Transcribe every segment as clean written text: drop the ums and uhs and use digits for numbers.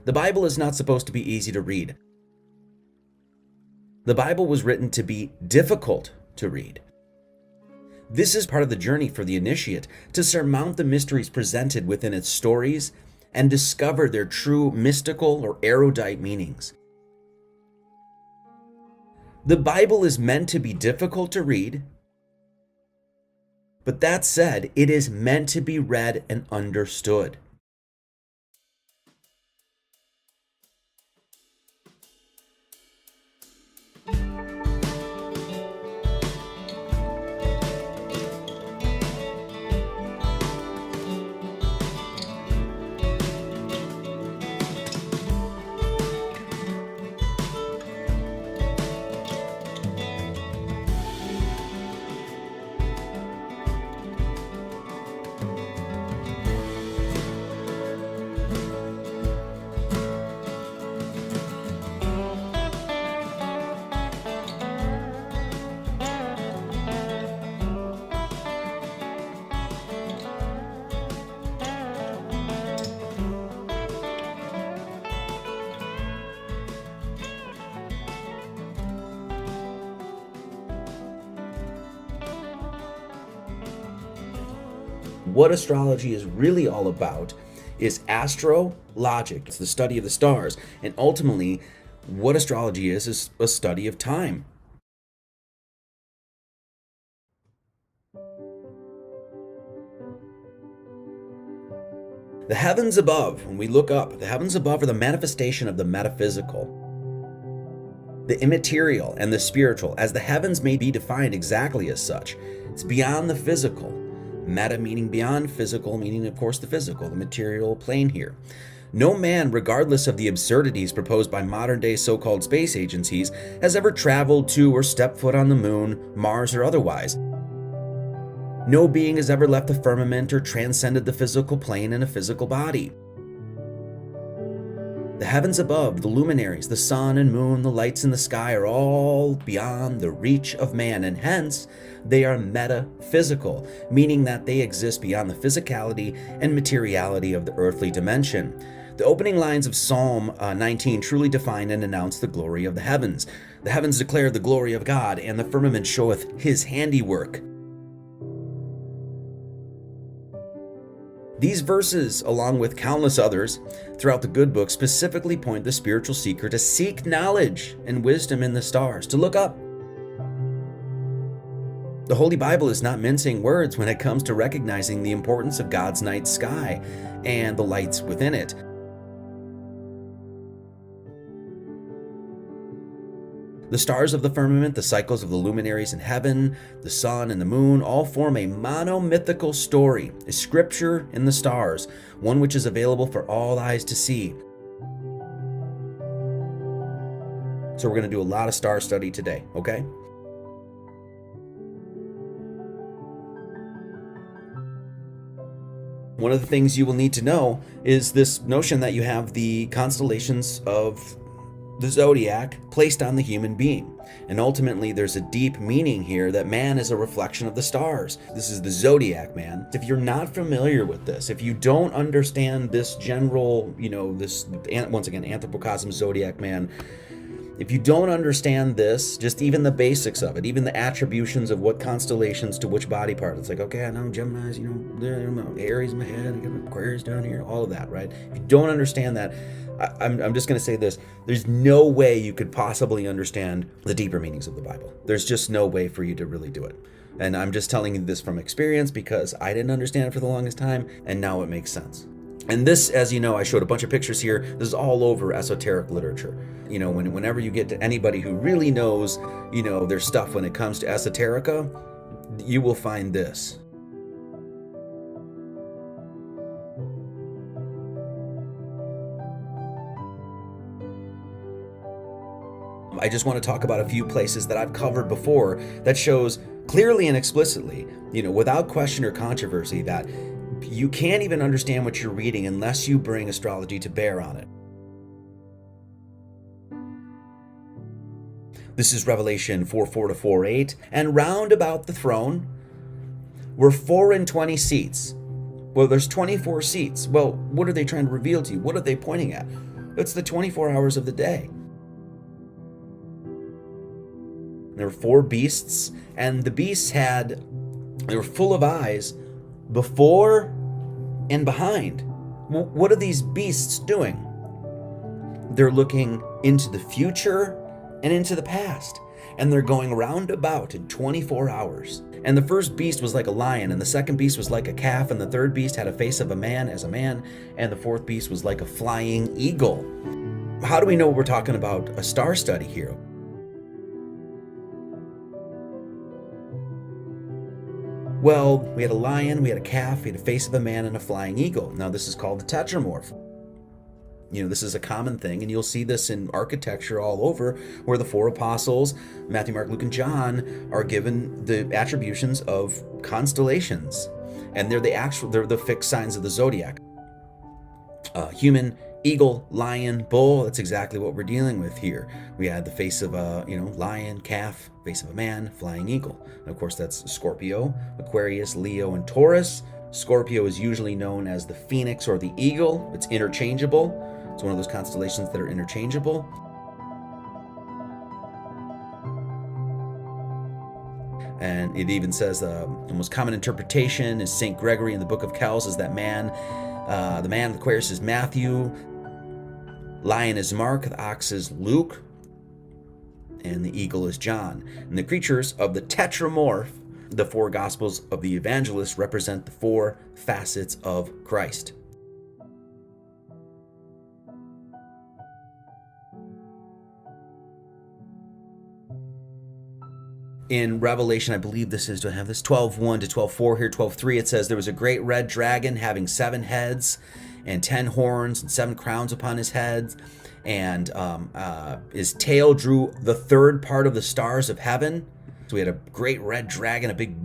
The Bible is not supposed to be easy to read. The Bible was written to be difficult to read. This is part of the journey for the initiate, to surmount the mysteries presented within its stories and discover their true mystical or erudite meanings. The Bible is meant to be difficult to read, but that said, it is meant to be read and understood. What astrology is really all about is astrologic. It's the study of the stars. And ultimately, what astrology is a study of time. The heavens above, when we look up, the heavens above are the manifestation of the metaphysical, the immaterial, and the spiritual, as the heavens may be defined exactly as such. It's beyond the physical. Meta meaning beyond, physical meaning, of course, the physical, the material plane here. No man, regardless of the absurdities proposed by modern-day so-called space agencies, has ever traveled to or stepped foot on the moon, Mars, or otherwise. No being has ever left the firmament or transcended the physical plane in a physical body. The heavens above, the luminaries, the sun and moon, the lights in the sky are all beyond the reach of man, and hence they are metaphysical, meaning that they exist beyond the physicality and materiality of the earthly dimension. The opening lines of Psalm 19 truly define and announce the glory of the heavens. The heavens declare the glory of God, and the firmament showeth his handiwork. These verses, along with countless others throughout the good book, specifically point the spiritual seeker to seek knowledge and wisdom in the stars, to look up. The Holy Bible is not mincing words when it comes to recognizing the importance of God's night sky and the lights within it. The stars of the firmament, the cycles of the luminaries in heaven, the sun and the moon, all form a monomythical story, a scripture in the stars, one which is available for all eyes to see. So we're going to do a lot of star study today, okay? One of the things you will need to know is this notion that you have the constellations of the zodiac placed on the human being. And ultimately, there's a deep meaning here that man is a reflection of the stars. This is the zodiac, man. If you're not familiar with this, if you don't understand this general, this, once again, anthropocosm, zodiac, man, if you don't understand this, just even the basics of it, even the attributions of what constellations to which body part, it's like, okay, I know Gemini's, Aries in my head, I got Aquarius down here, all of that, right? If you don't understand that, I'm just going to say this. There's no way you could possibly understand the deeper meanings of the Bible. There's just no way for you to really do it. And I'm just telling you this from experience because I didn't understand it for the longest time, and now it makes sense. And this, as you know, I showed a bunch of pictures here. This is all over esoteric literature. Whenever you get to anybody who really knows, their stuff when it comes to esoterica, you will find this. I just want to talk about a few places that I've covered before that shows clearly and explicitly, without question or controversy, that you can't even understand what you're reading unless you bring astrology to bear on it. This is Revelation 4:4 to 4:8. And round about the throne were 24 seats. Well, there's 24 seats. Well, what are they trying to reveal to you? What are they pointing at? It's the 24 hours of the day. There were 4 beasts, and the beasts they were full of eyes before and behind. What are these beasts doing? They're looking into the future and into the past, and they're going roundabout in 24 hours. And the first beast was like a lion, and the second beast was like a calf, and the third beast had a face of a man as a man, and the fourth beast was like a flying eagle. How do we know we're talking about a star study here? Well, we had a lion, we had a calf, we had a face of a man, and a flying eagle. Now, this is called the tetramorph. This is a common thing, and you'll see this in architecture all over, where the 4 apostles, Matthew, Mark, Luke, and John, are given the attributions of constellations, and they're the fixed signs of the zodiac. Human, eagle, lion, bull. That's exactly what we're dealing with here. We had the face of a lion, calf, face of a man, flying eagle. And of course, that's Scorpio, Aquarius, Leo, and Taurus. Scorpio is usually known as the phoenix or the eagle. It's interchangeable. It's one of those constellations that are interchangeable. And it even says the most common interpretation is St. Gregory in the Book of Kells is that the man of Aquarius is Matthew, lion is Mark, the ox is Luke, and the eagle is John. And the creatures of the tetramorph, the 4 Gospels of the evangelists, represent the 4 facets of Christ. In Revelation, I believe this is, do I have this? 12:1 to 12:4 here, 12:3, it says, there was a great red dragon having 7 heads and 10 horns and 7 crowns upon his heads. And his tail drew the third part of the stars of heaven. So we had a great red dragon, a big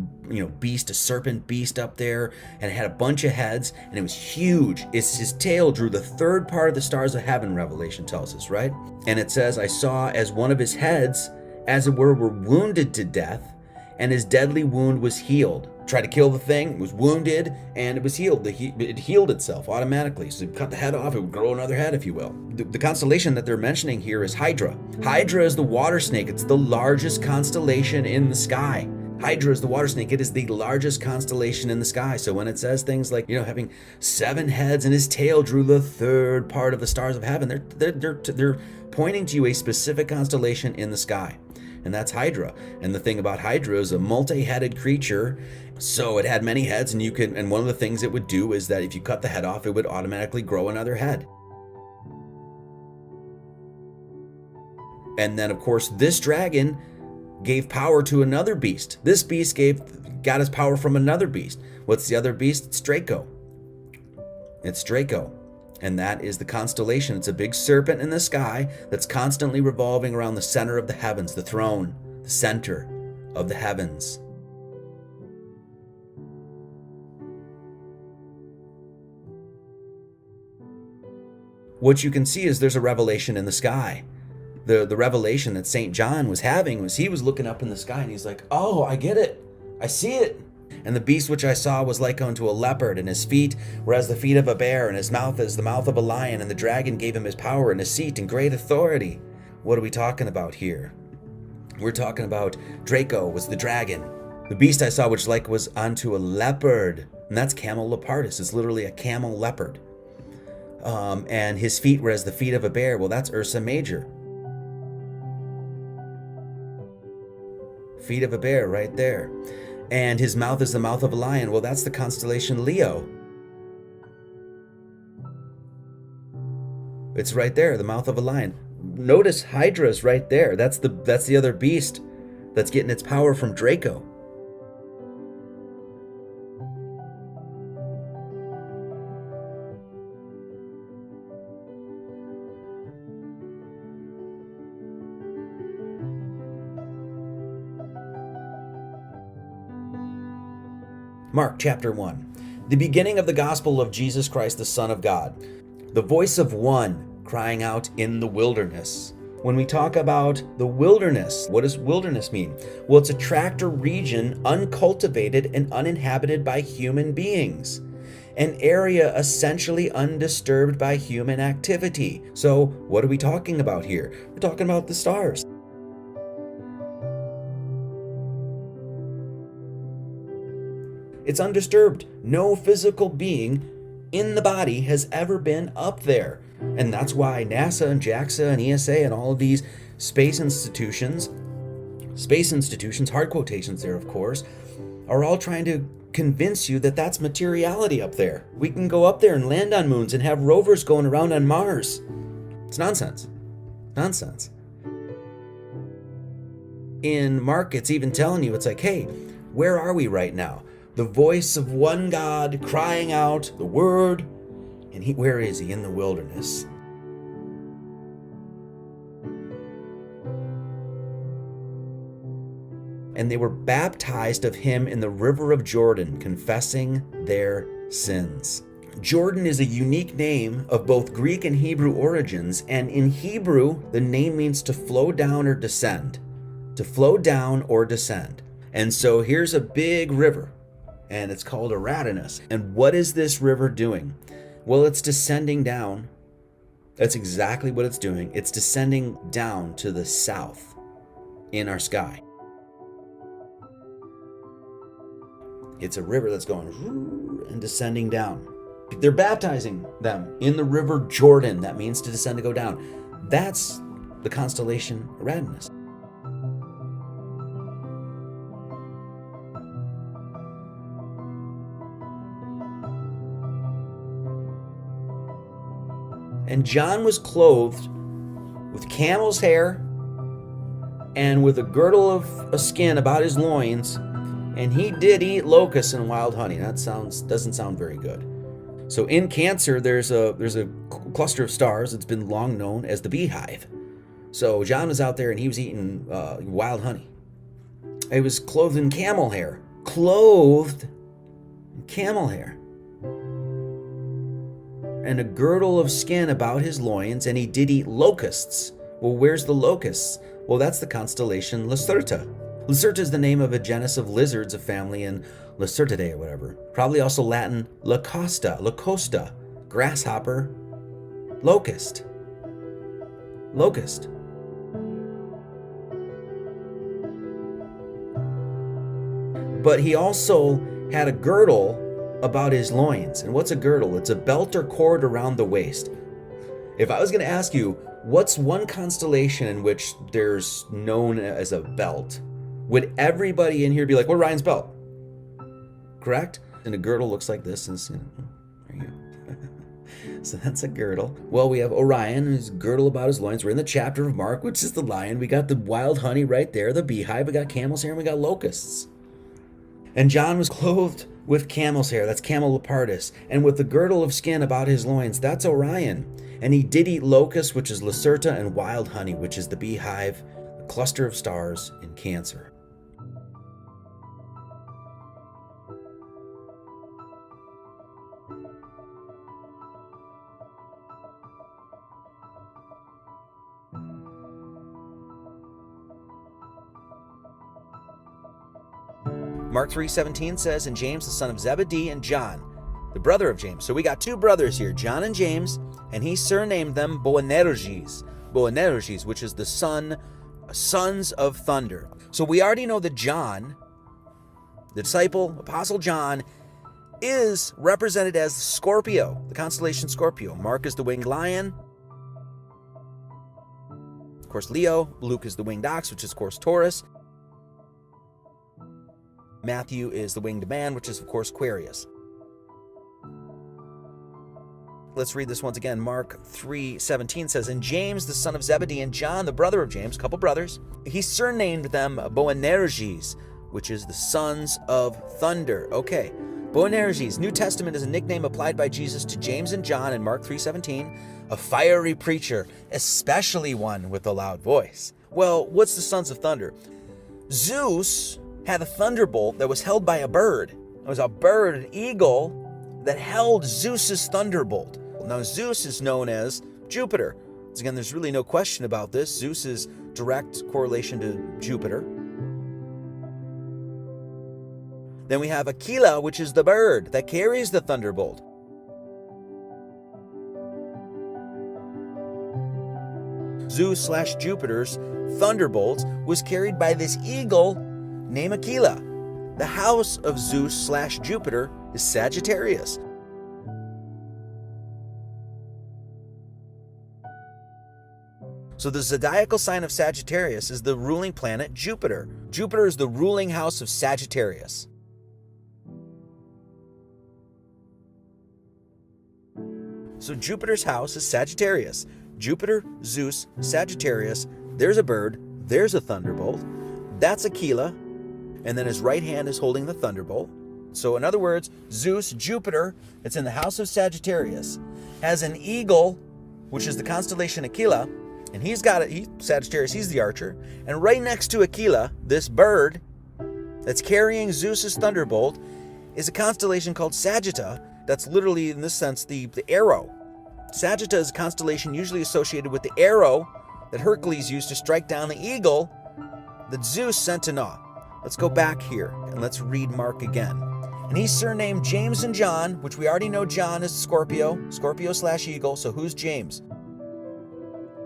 beast, a serpent beast up there, and it had a bunch of heads, and it was huge. His tail drew the third part of the stars of heaven, Revelation tells us, right? And it says, I saw as one of his heads, as it were wounded to death, and his deadly wound was healed. Tried to kill the thing, was wounded, and it was healed. It healed itself automatically. So you cut the head off, it would grow another head, if you will. The constellation that they're mentioning here is Hydra. Hydra is the water snake. It's the largest constellation in the sky. Hydra is the water snake. It is the largest constellation in the sky. So when it says things like, having 7 heads and his tail drew the third part of the stars of heaven, they're pointing to a specific constellation in the sky. And that's Hydra. And the thing about Hydra is a multi-headed creature. So it had many heads, and one of the things it would do is that if you cut the head off, it would automatically grow another head. And then, of course, this dragon gave power to another beast. This beast got his power from another beast. What's the other beast? It's Draco. It's Draco. And that is the constellation. It's a big serpent in the sky that's constantly revolving around the center of the heavens, the throne, the center of the heavens. What you can see is there's a revelation in the sky. The revelation that St. John was having was he was looking up in the sky and he's like, oh, I get it. I see it. And the beast which I saw was like unto a leopard, and his feet were as the feet of a bear, and his mouth as the mouth of a lion, and the dragon gave him his power and his seat and great authority. What are we talking about here? We're talking about Draco was the dragon. The beast I saw which like was unto a leopard, and that's Camel lepardus. It's literally a camel leopard. And his feet were as the feet of a bear. Well, that's Ursa Major. Feet of a bear right there. And his mouth is the mouth of a lion. Well, that's the constellation Leo. It's right there, the mouth of a lion. Notice Hydra's right there. That's the other beast that's getting its power from Draco. Mark chapter 1. The beginning of the gospel of Jesus Christ, the Son of God. The voice of one crying out in the wilderness. When we talk about the wilderness, what does wilderness mean? Well, it's a tract or region uncultivated and uninhabited by human beings. an area essentially undisturbed by human activity. So, what are we talking about here? We're talking about the stars. It's undisturbed. No physical being in the body has ever been up there. And that's why NASA and JAXA and ESA and all of these space institutions, hard quotations there, of course, are all trying to convince you that that's materiality up there. We can go up there and land on moons and have rovers going around on Mars. It's nonsense. Nonsense. In Mark, it's even telling you, it's like, hey, where are we right now? The voice of one God crying out the word, and where is he? In the wilderness. And they were baptized of him in the river of Jordan, confessing their sins. Jordan is a unique name of both Greek and Hebrew origins, and in Hebrew, the name means to flow down or descend. To flow down or descend. And so here's a big river, and it's called Aradenus. And what is this river doing? Well, it's descending down. That's exactly what it's doing. It's descending down to the south in our sky. It's a river that's going and descending down. They're baptizing them in the river Jordan. That means to descend, to go down. That's the constellation Aradenus. And John was clothed with camel's hair and with a girdle of a skin about his loins, and he did eat locusts and wild honey. That doesn't sound very good. So in Cancer, there's a cluster of stars that's been long known as the beehive. So John was out there and he was eating wild honey. He was clothed in camel hair. Clothed in camel hair. And a girdle of skin about his loins, and he did eat locusts. Well, where's the locusts? Well, that's the constellation Lacerta. Lacerta is the name of a genus of lizards, a family in Lacertidae or whatever. Probably also Latin lacosta, grasshopper, locust. Locust. But he also had a girdle about his loins. And what's a girdle? It's a belt or cord around the waist. If I was going to ask you, what's one constellation in which there's known as a belt, would everybody in here be like, well, Ryan's belt? Correct? And a girdle looks like this. And there you go. So that's a girdle. Well, we have Orion and his girdle about his loins. We're in the chapter of Mark, which is the lion. We got the wild honey right there, the beehive. We got camel's hair and we got locusts. And John was clothed with camel's hair, that's Camel Lepardus, and with the girdle of skin about his loins, that's Orion. And he did eat locusts, which is Lacerta, and wild honey, which is the beehive, the cluster of stars in Cancer. Mark 3:17 says, and James, the son of Zebedee, and John, the brother of James. So we got two brothers here, John and James, and he surnamed them Boanerges, which is the sons of thunder. So we already know that John, the disciple, Apostle John, is represented as Scorpio, the constellation Scorpio. Mark is the winged lion. Of course, Leo. Luke is the winged ox, which is, of course, Taurus. Matthew is the winged man, which is, of course, Aquarius. Let's read this once again. Mark 3:17 says, and James, the son of Zebedee, and John, the brother of James, a couple brothers, he surnamed them Boanerges, which is the sons of thunder. Okay, Boanerges, New Testament, is a nickname applied by Jesus to James and John in Mark 3:17, a fiery preacher, especially one with a loud voice. Well, what's the sons of thunder? Zeus had a thunderbolt that was held by a bird. It was a bird, an eagle, that held Zeus's thunderbolt. Now, Zeus is known as Jupiter. So again, there's really no question about this. Zeus is direct correlation to Jupiter. Then we have Aquila, which is the bird that carries the thunderbolt. Zeus/Jupiter's thunderbolt was carried by this eagle named Aquila. The house of Zeus/Jupiter is Sagittarius. So the zodiacal sign of Sagittarius is the ruling planet Jupiter. Jupiter is the ruling house of Sagittarius. So Jupiter's house is Sagittarius. Jupiter, Zeus, Sagittarius. There's a bird. There's a thunderbolt. That's Aquila. And then his right hand is holding the thunderbolt. So in other words, Zeus, Jupiter, it's in the house of Sagittarius, has an eagle, which is the constellation Aquila, and he's got it. Sagittarius, he's the archer. And right next to Aquila, this bird that's carrying Zeus's thunderbolt is a constellation called Sagitta. That's literally, in this sense, the arrow. Sagitta is a constellation usually associated with the arrow that Hercules used to strike down the eagle that Zeus sent to Noah. Let's go back here and let's read Mark again. And he's surnamed James and John, which we already know John is Scorpio/eagle. So who's James?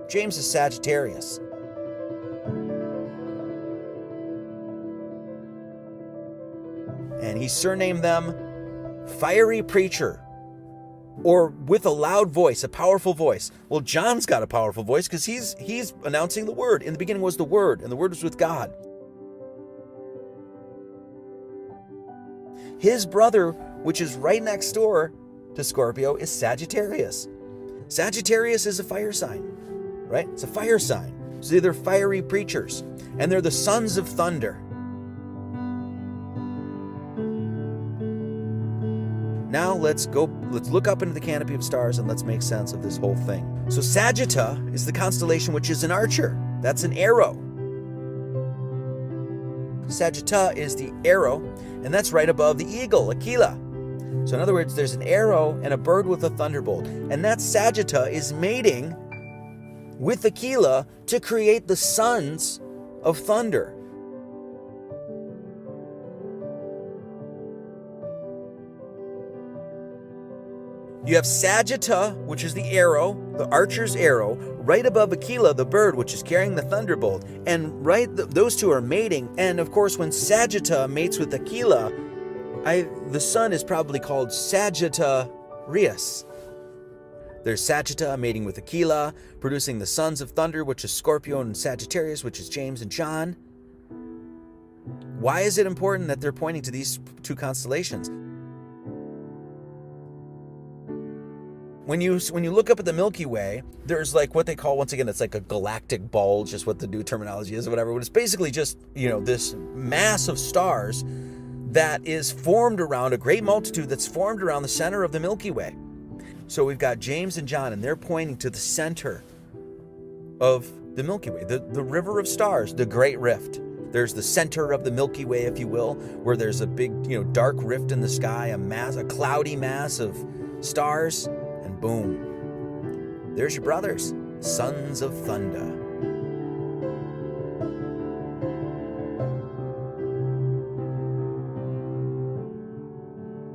James is Sagittarius. And he surnamed them Fiery Preacher, or with a loud voice, a powerful voice. Well, John's got a powerful voice because he's announcing the Word. In the beginning was the Word, and the Word was with God. His brother, which is right next door to Scorpio, is Sagittarius. Sagittarius is a fire sign, right? It's a fire sign. So they're fiery preachers, and they're the sons of thunder. Now let's look up into the canopy of stars and let's make sense of this whole thing. So Sagitta is the constellation which is an archer. That's an arrow. Sagitta is the arrow, and that's right above the eagle, Aquila. So in other words, there's an arrow and a bird with a thunderbolt, and that Sagitta is mating with Aquila to create the sons of thunder. You have Sagitta, which is the arrow, the archer's arrow, right above Aquila, the bird, which is carrying the thunderbolt. And those two are mating. And of course, when Sagitta mates with Aquila, the sun is probably called Sagittarius. There's Sagitta mating with Aquila, producing the sons of thunder, which is Scorpio, and Sagittarius, which is James and John. Why is it important that they're pointing to these two constellations? When you look up at the Milky Way, there's like what they call, once again, it's like a galactic bulge, just what the new terminology is or whatever, but it's basically just, this mass of stars that is formed around a great multitude that's formed around the center of the Milky Way. So we've got James and John, and they're pointing to the center of the Milky Way, the river of stars, the Great Rift. There's the center of the Milky Way, if you will, where there's a big, dark rift in the sky, a cloudy mass of stars. And boom, there's your brothers, sons of thunder.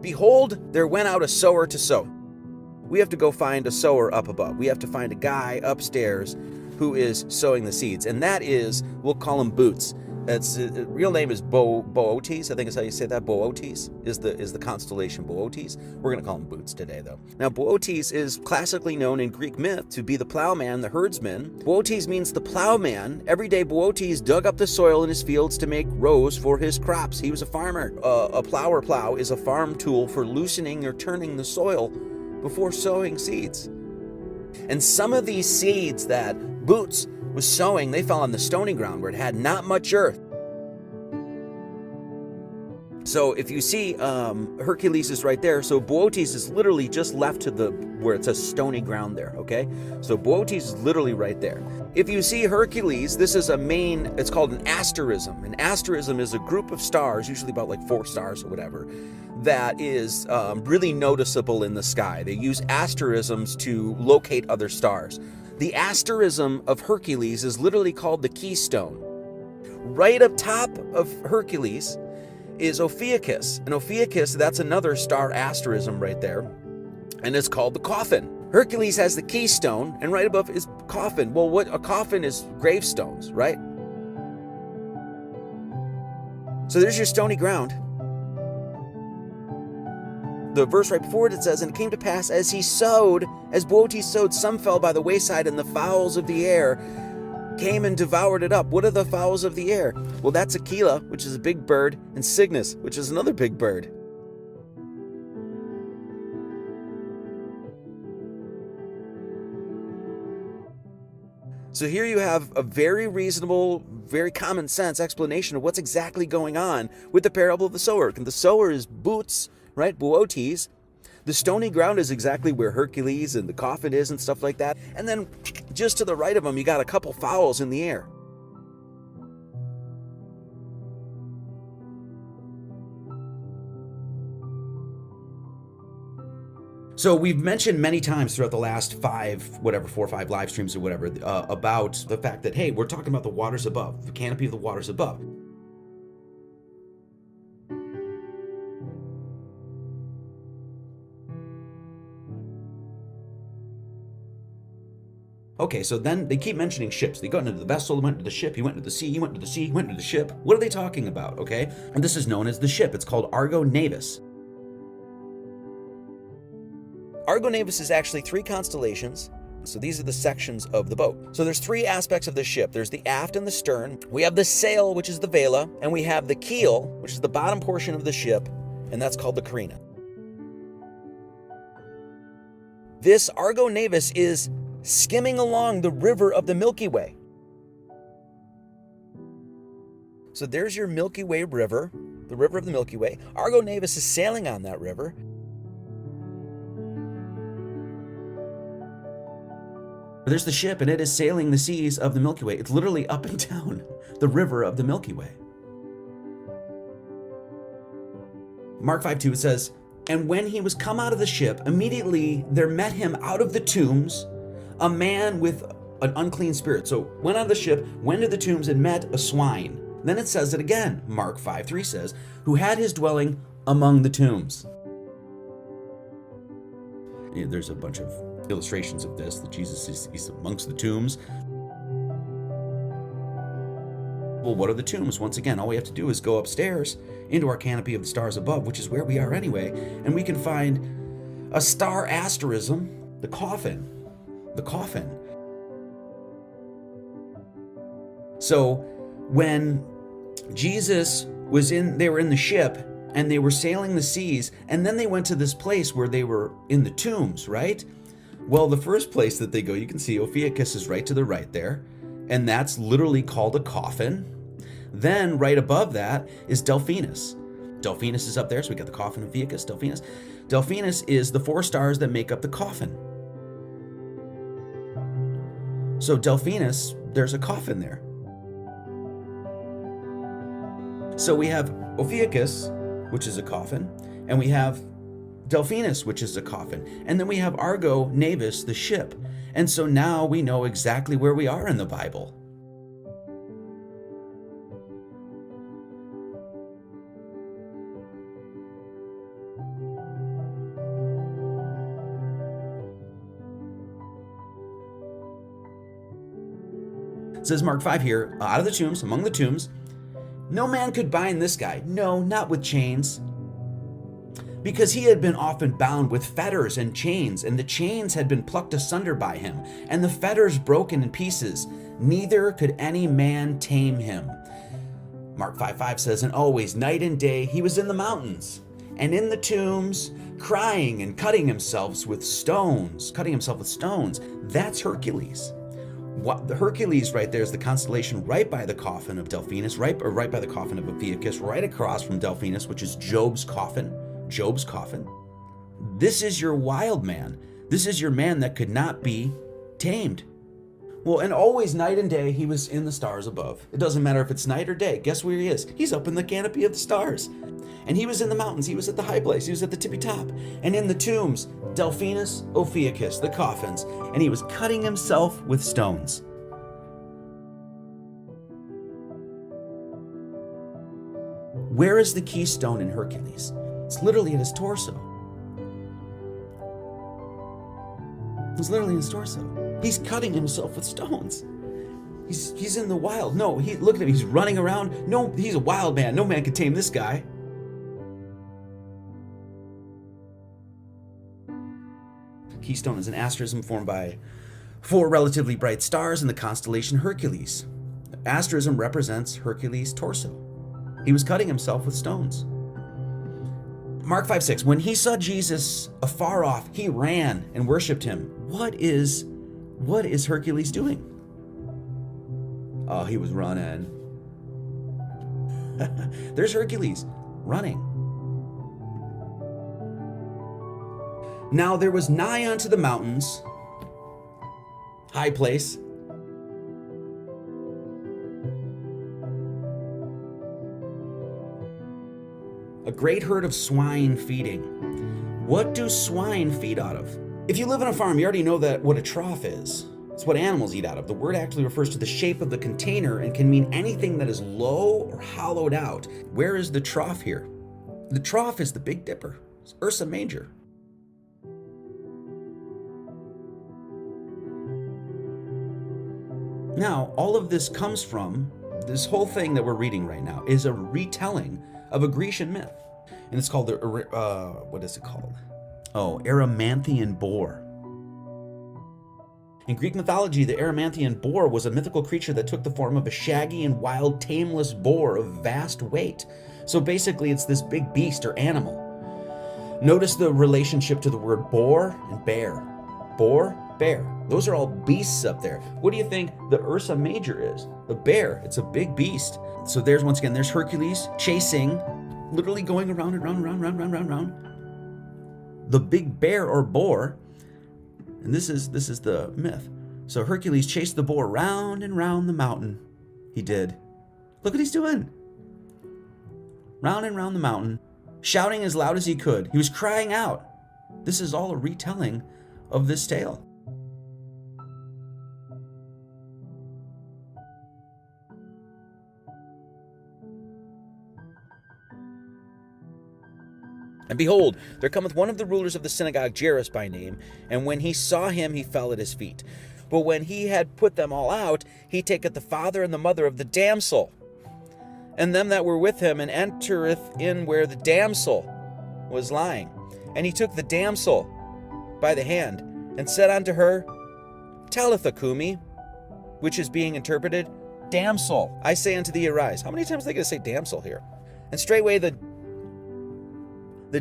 Behold, there went out a sower to sow. We have to go find a sower up above. We have to find a guy upstairs who is sowing the seeds. And that is, we'll call him Boots. Its real name is Boötes. I think is how you say that. Boötes is the constellation Boötes. We're going to call him Boots today, though. Now, Boötes is classically known in Greek myth to be the plowman, the herdsman. Boötes means the plowman. Every day, Boötes dug up the soil in his fields to make rows for his crops. He was a farmer. A plow is a farm tool for loosening or turning the soil before sowing seeds. And some of these seeds that Boots was sowing, they fell on the stony ground where it had not much earth. So if you see Hercules is right there, so Boötes is literally just left to where it says stony ground there, okay? So Boötes is literally right there. If you see Hercules, this is it's called an asterism. An asterism is a group of stars, usually about like 4 stars or whatever, that is really noticeable in the sky. They use asterisms to locate other stars. The asterism of Hercules is literally called the keystone. Right up top of Hercules is Ophiuchus. And Ophiuchus, that's another star asterism right there. And it's called the coffin. Hercules has the keystone, and right above is coffin. Well, what a coffin is gravestones, right? So there's your stony ground. The verse right before it says, and it came to pass as he sowed, as Boaz sowed, some fell by the wayside, and the fowls of the air came and devoured it up. What are the fowls of the air? Well, that's Aquila, which is a big bird, and Cygnus, which is another big bird. So here you have a very reasonable, very common sense explanation of what's exactly going on with the parable of the sower. And the sower is Boots, right? Boaz. The stony ground is exactly where Hercules and the coffin is and stuff like that. And then just to the right of them, you got a couple fowls in the air. So we've mentioned many times throughout the last 4 or 5 live streams or whatever, about the fact that, hey, we're talking about the waters above, the canopy of the waters above. Okay, so then they keep mentioning ships. They got into the vessel, they went into the ship, he went into the sea, he went into the sea, he went into the ship. What are they talking about, okay? And this is known as the ship. It's called Argo Navis. Argo Navis is actually 3 constellations. So these are the sections of the boat. So there's 3 aspects of the ship. There's the aft and the stern. We have the sail, which is the vela, and we have the keel, which is the bottom portion of the ship, and that's called the carina. This Argo Navis is skimming along the river of the Milky Way. So there's your Milky Way river, the river of the Milky Way. Argo Navis is sailing on that river. There's the ship, and it is sailing the seas of the Milky Way. It's literally up and down the river of the Milky Way. Mark 5:2, it says, and when he was come out of the ship, immediately there met him out of the tombs a man with an unclean spirit. So went out of the ship, went to the tombs, and met a swine. Then it says it again. Mark 5:3 says, who had his dwelling among the tombs. Yeah, there's a bunch of illustrations of this, that Jesus is amongst the tombs. Well, what are the tombs? Once again, all we have to do is go upstairs into our canopy of the stars above, which is where we are anyway, and we can find a star asterism, the coffin. The coffin. So when Jesus was they were in the ship, and they were sailing the seas, and then they went to this place where they were in the tombs, right? Well, the first place that they go, you can see Ophiuchus is right to the right there, and that's literally called a coffin. Then right above that is Delphinus. Delphinus is up there, so we got the coffin of Ophiuchus, Delphinus. Delphinus is the 4 stars that make up the coffin. So Delphinus, there's a coffin there. So we have Ophiuchus, which is a coffin, and we have Delphinus, which is a coffin, and then we have Argo Navis, the ship. And so now we know exactly where we are in the Bible. It says Mark 5 here, out of the tombs, among the tombs, no man could bind this guy. No, not with chains. Because he had been often bound with fetters and chains, and the chains had been plucked asunder by him, and the fetters broken in pieces. Neither could any man tame him. Mark 5:5 says, and always, night and day, he was in the mountains, and in the tombs, crying and cutting himself with stones. That's Hercules. The Hercules right there is the constellation right by the coffin of Delphinus, right by the coffin of Ophiuchus, right across from Delphinus, which is Job's coffin. This is your wild man. This is your man that could not be tamed. Well, and always night and day, he was in the stars above. It doesn't matter if it's night or day. Guess where he is? He's up in the canopy of the stars. And he was in the mountains. He was at the high place. He was at the tippy top. And in the tombs, Delphinus, Ophiuchus, the coffins. And he was cutting himself with stones. Where is the keystone in Hercules? It's literally in his torso. It's literally in his torso. He's cutting himself with stones. He's in the wild. No, look at him. He's running around. No, he's a wild man. No man can tame this guy. Keystone is an asterism formed by 4 relatively bright stars in the constellation Hercules. The asterism represents Hercules' torso. He was cutting himself with stones. Mark 5:6, when he saw Jesus afar off, he ran and worshipped him. What is Hercules doing? Oh, he was running. There's Hercules running. Now there was nigh unto the mountains, high place, a great herd of swine feeding. What do swine feed out of? If you live on a farm, you already know that what a trough is. It's what animals eat out of. The word actually refers to the shape of the container and can mean anything that is low or hollowed out. Where is the trough here? The trough is the Big Dipper. It's Ursa Major. Now, all of this comes from, this whole thing that we're reading right now is a retelling of a Grecian myth. And it's called what is it called? Oh, Erymanthian boar. In Greek mythology, the Erymanthian boar was a mythical creature that took the form of a shaggy and wild, tameless boar of vast weight. So basically, it's this big beast or animal. Notice the relationship to the word boar and bear. Boar, bear. Those are all beasts up there. What do you think the Ursa Major is? The bear. It's a big beast. So there's, once again, there's Hercules chasing, literally going around and round. The big bear or boar. And this is the myth. So Hercules chased the boar round and round the mountain. He did. Look what he's doing. Round and round the mountain, shouting as loud as he could. He was crying out. This is all a retelling of this tale. And behold, there cometh one of the rulers of the synagogue, Jairus by name, and when he saw him, he fell at his feet. But when he had put them all out, he taketh the father and the mother of the damsel, and them that were with him, and entereth in where the damsel was lying. And he took the damsel by the hand, and said unto her, Talitha cumi, which is being interpreted, damsel, I say unto thee, arise. How many times are they going to say damsel here? And straightway the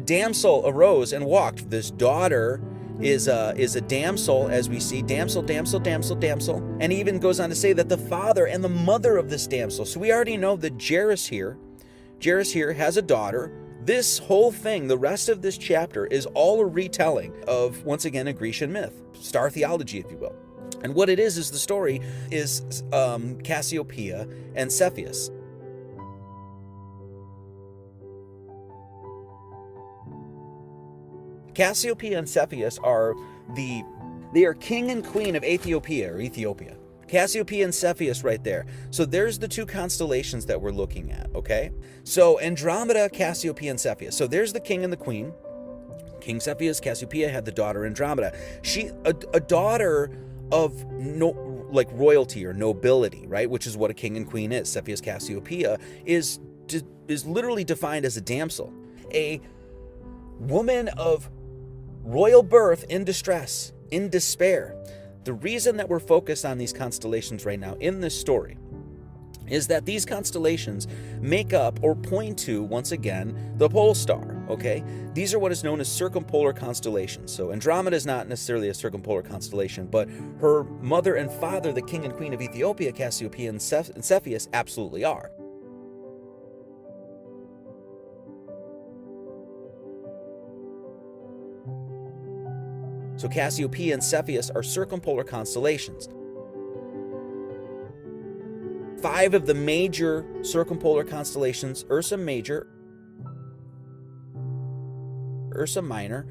damsel arose and walked. This daughter is a damsel, as we see, damsel. And he even goes on to say that the father and the mother of this damsel. So we already know that Jairus here has a daughter. This whole thing, the rest of this chapter, is all a retelling of, once again, a Grecian myth, star theology, if you will. And what it is the story is Cassiopeia and Cepheus. Cassiopeia and Cepheus are king and queen of Ethiopia. Cassiopeia and Cepheus right there. So there's the two constellations that we're looking at, okay? So Andromeda, Cassiopeia, and Cepheus. So there's the king and the queen. King Cepheus, Cassiopeia had the daughter Andromeda. She, a daughter of royalty or nobility, right? Which is what a king and queen is. Cepheus, Cassiopeia is literally defined as a damsel, a woman of royal birth in distress, in despair. The reason that we're focused on these constellations right now in this story is that these constellations make up or point to, once again, the pole star, okay? These are what is known as circumpolar constellations. So Andromeda is not necessarily a circumpolar constellation, but her mother and father, the king and queen of Ethiopia, Cassiopeia and Cepheus, absolutely are. So Cassiopeia and Cepheus are circumpolar constellations. 5 of the major circumpolar constellations: Ursa Major, Ursa Minor,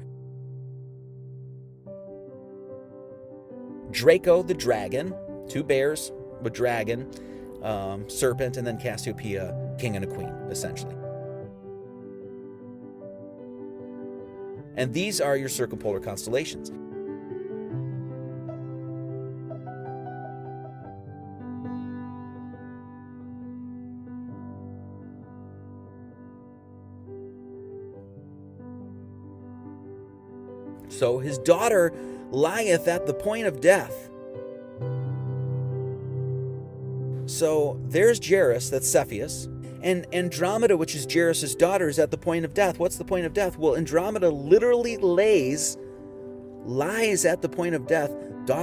Draco the dragon, 2 bears, a dragon, serpent, and then Cassiopeia, king and a queen, essentially. And these are your circumpolar constellations. So his daughter lieth at the point of death. So there's Jairus, that's Cepheus, and Andromeda, which is Jairus' daughter, is at the point of death. What's the point of death? Well, Andromeda literally lies at the point of death.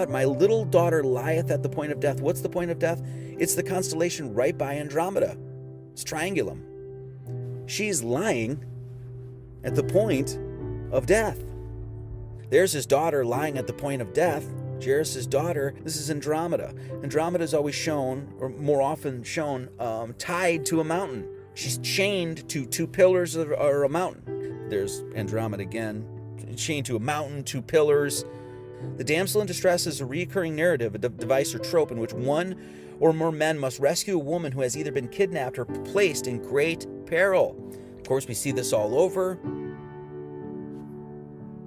My little daughter lieth at the point of death. What's the point of death? It's the constellation right by Andromeda. It's Triangulum. She's lying at the point of death. There's his daughter lying at the point of death. Jairus' daughter, this is Andromeda. Andromeda is always shown, or more often shown, tied to a mountain. She's chained to two pillars or a mountain. There's Andromeda again, chained to a mountain, two pillars. The damsel in distress is a recurring narrative, a device or trope in which one or more men must rescue a woman who has either been kidnapped or placed in great peril. Of course, we see this all over.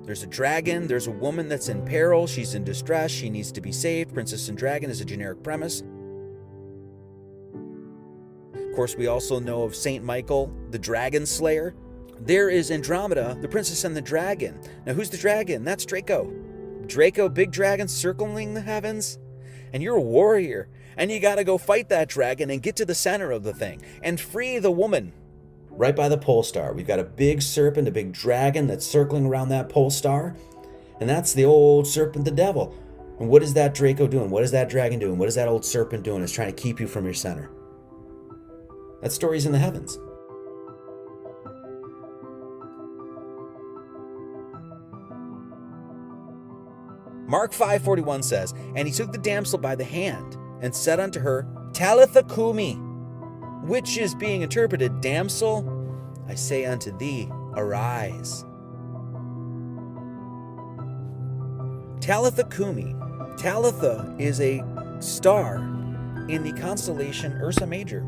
There's a dragon, there's a woman that's in peril, she's in distress, she needs to be saved. Princess and Dragon is a generic premise. Of course, we also know of Saint Michael, the dragon slayer. There is Andromeda, the princess and the dragon. Now, who's the dragon? That's Draco. Draco, big dragon circling the heavens. And you're a warrior, and you gotta go fight that dragon and get to the center of the thing and free the woman. Right by the pole star, we've got a big serpent, a big dragon that's circling around that pole star. And that's the old serpent, the devil. And what is that Draco doing? What is that dragon doing? What is that old serpent doing? It's trying to keep you from your center. That story's in the heavens. Mark 5:41 says, "And he took the damsel by the hand and said unto her, Talitha cumi," which is being interpreted, "Damsel, I say unto thee, arise." Talitha cumi. Talitha is a star in the constellation Ursa Major.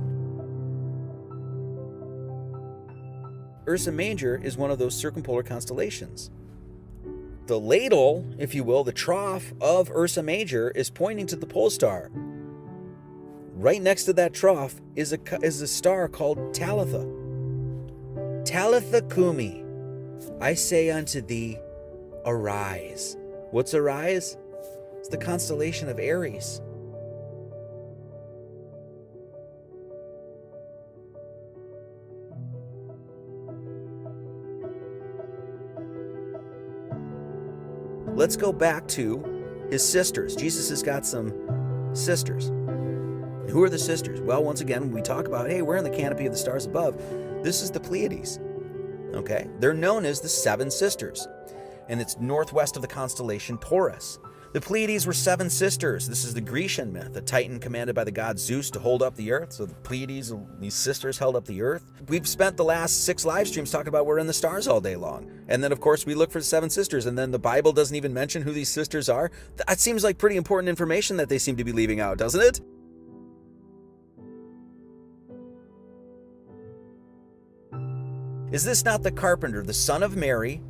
Ursa Major is one of those circumpolar constellations. The ladle, if you will, the trough of Ursa Major is pointing to the pole star. Right next to that trough is a star called Talitha. Talitha cumi, I say unto thee, arise. What's arise? It's the constellation of Aries. Let's go back to his sisters. Jesus has got some sisters. Who are the sisters? Well, once again, when we talk about, hey, we're in the canopy of the stars above, this is the Pleiades. Okay? They're known as the Seven Sisters. And it's northwest of the constellation Taurus. The Pleiades were seven sisters. This is the Grecian myth, a titan commanded by the god Zeus to hold up the earth. So the Pleiades, these sisters, held up the earth. We've spent the last 6 live streams talking about we're in the stars all day long. And then, of course, we look for the seven sisters, and then the Bible doesn't even mention who these sisters are. That seems like pretty important information that they seem to be leaving out, doesn't it? Is this not the carpenter, the son of Mary,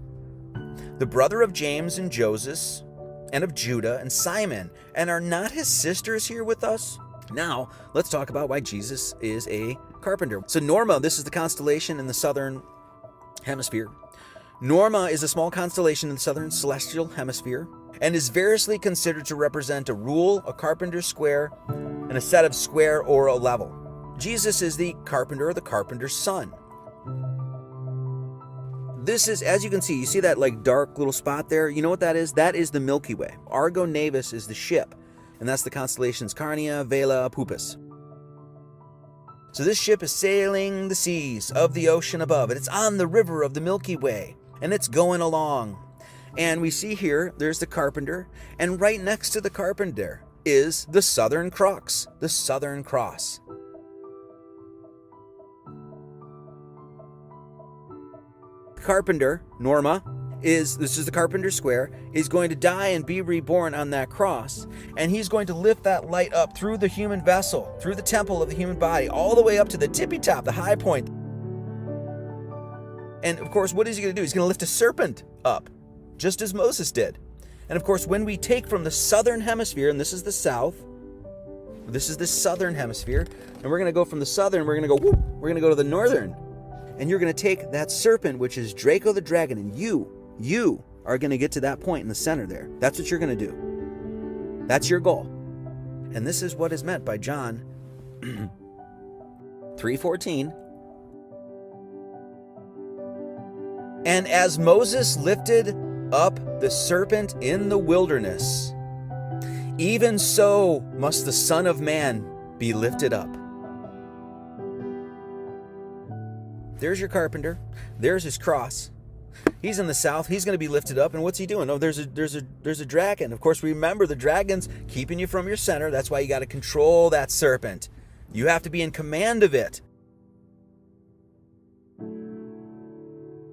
the brother of James and Joseph, and of Judah and Simon, and are not his sisters here with us? Now, let's talk about why Jesus is a carpenter. So Norma, this is the constellation in the southern hemisphere. Norma is a small constellation in the southern celestial hemisphere, and is variously considered to represent a rule, a carpenter's square, and a set of square or a level. Jesus is the carpenter or the carpenter's son. This is, as you can see, you see that like dark little spot there? You know what that is? That is the Milky Way. Argo Navis is the ship, and that's the constellations Carnea, Vela, Puppis. So this ship is sailing the seas of the ocean above, and it's on the river of the Milky Way, and it's going along. And we see here, there's the carpenter, and right next to the carpenter is the Southern Crux, the Southern Cross. Carpenter, Norma, this is the carpenter's square, is going to die and be reborn on that cross. And he's going to lift that light up through the human vessel, through the temple of the human body, all the way up to the tippy top, the high point. And of course, what is he going to do? He's going to lift a serpent up, just as Moses did. And of course, when we take from the southern hemisphere, and this is the south, this is the southern hemisphere, and we're going to go from the southern, we're going to go, whoop, we're going to go to the northern. And you're going to take that serpent, which is Draco the dragon, and you are going to get to that point in the center there. That's what you're going to do. That's your goal. And this is what is meant by John 3:14. And as Moses lifted up the serpent in the wilderness, even so must the Son of Man be lifted up. There's your carpenter. There's his cross. He's in the south. He's going to be lifted up. And what's he doing? Oh, there's a dragon. Of course, remember, the dragon's keeping you from your center. That's why you got to control that serpent. You have to be in command of it.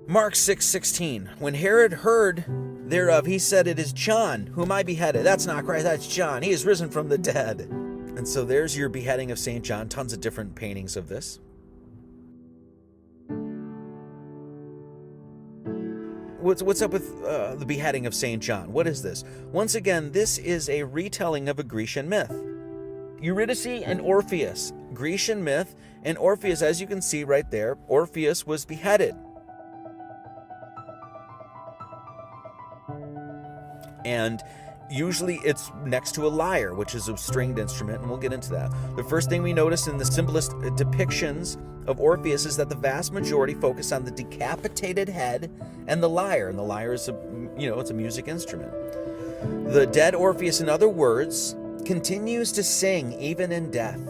Mark 6:16. When Herod heard thereof, he said, "It is John, whom I beheaded." That's not Christ, that's John. He is risen from the dead. And so there's your beheading of St. John. Tons of different paintings of this. What's up with the beheading of St. John? What is this? Once again, this is a retelling of a Grecian myth. Eurydice and Orpheus. Grecian myth. And Orpheus, as you can see right there, Orpheus was beheaded. And usually it's next to a lyre, which is a stringed instrument, and we'll get into that. The first thing we notice in the symbolist depictions of Orpheus is that the vast majority focus on the decapitated head and the lyre. And the lyre is it's a music instrument. The dead Orpheus, in other words, continues to sing even in death.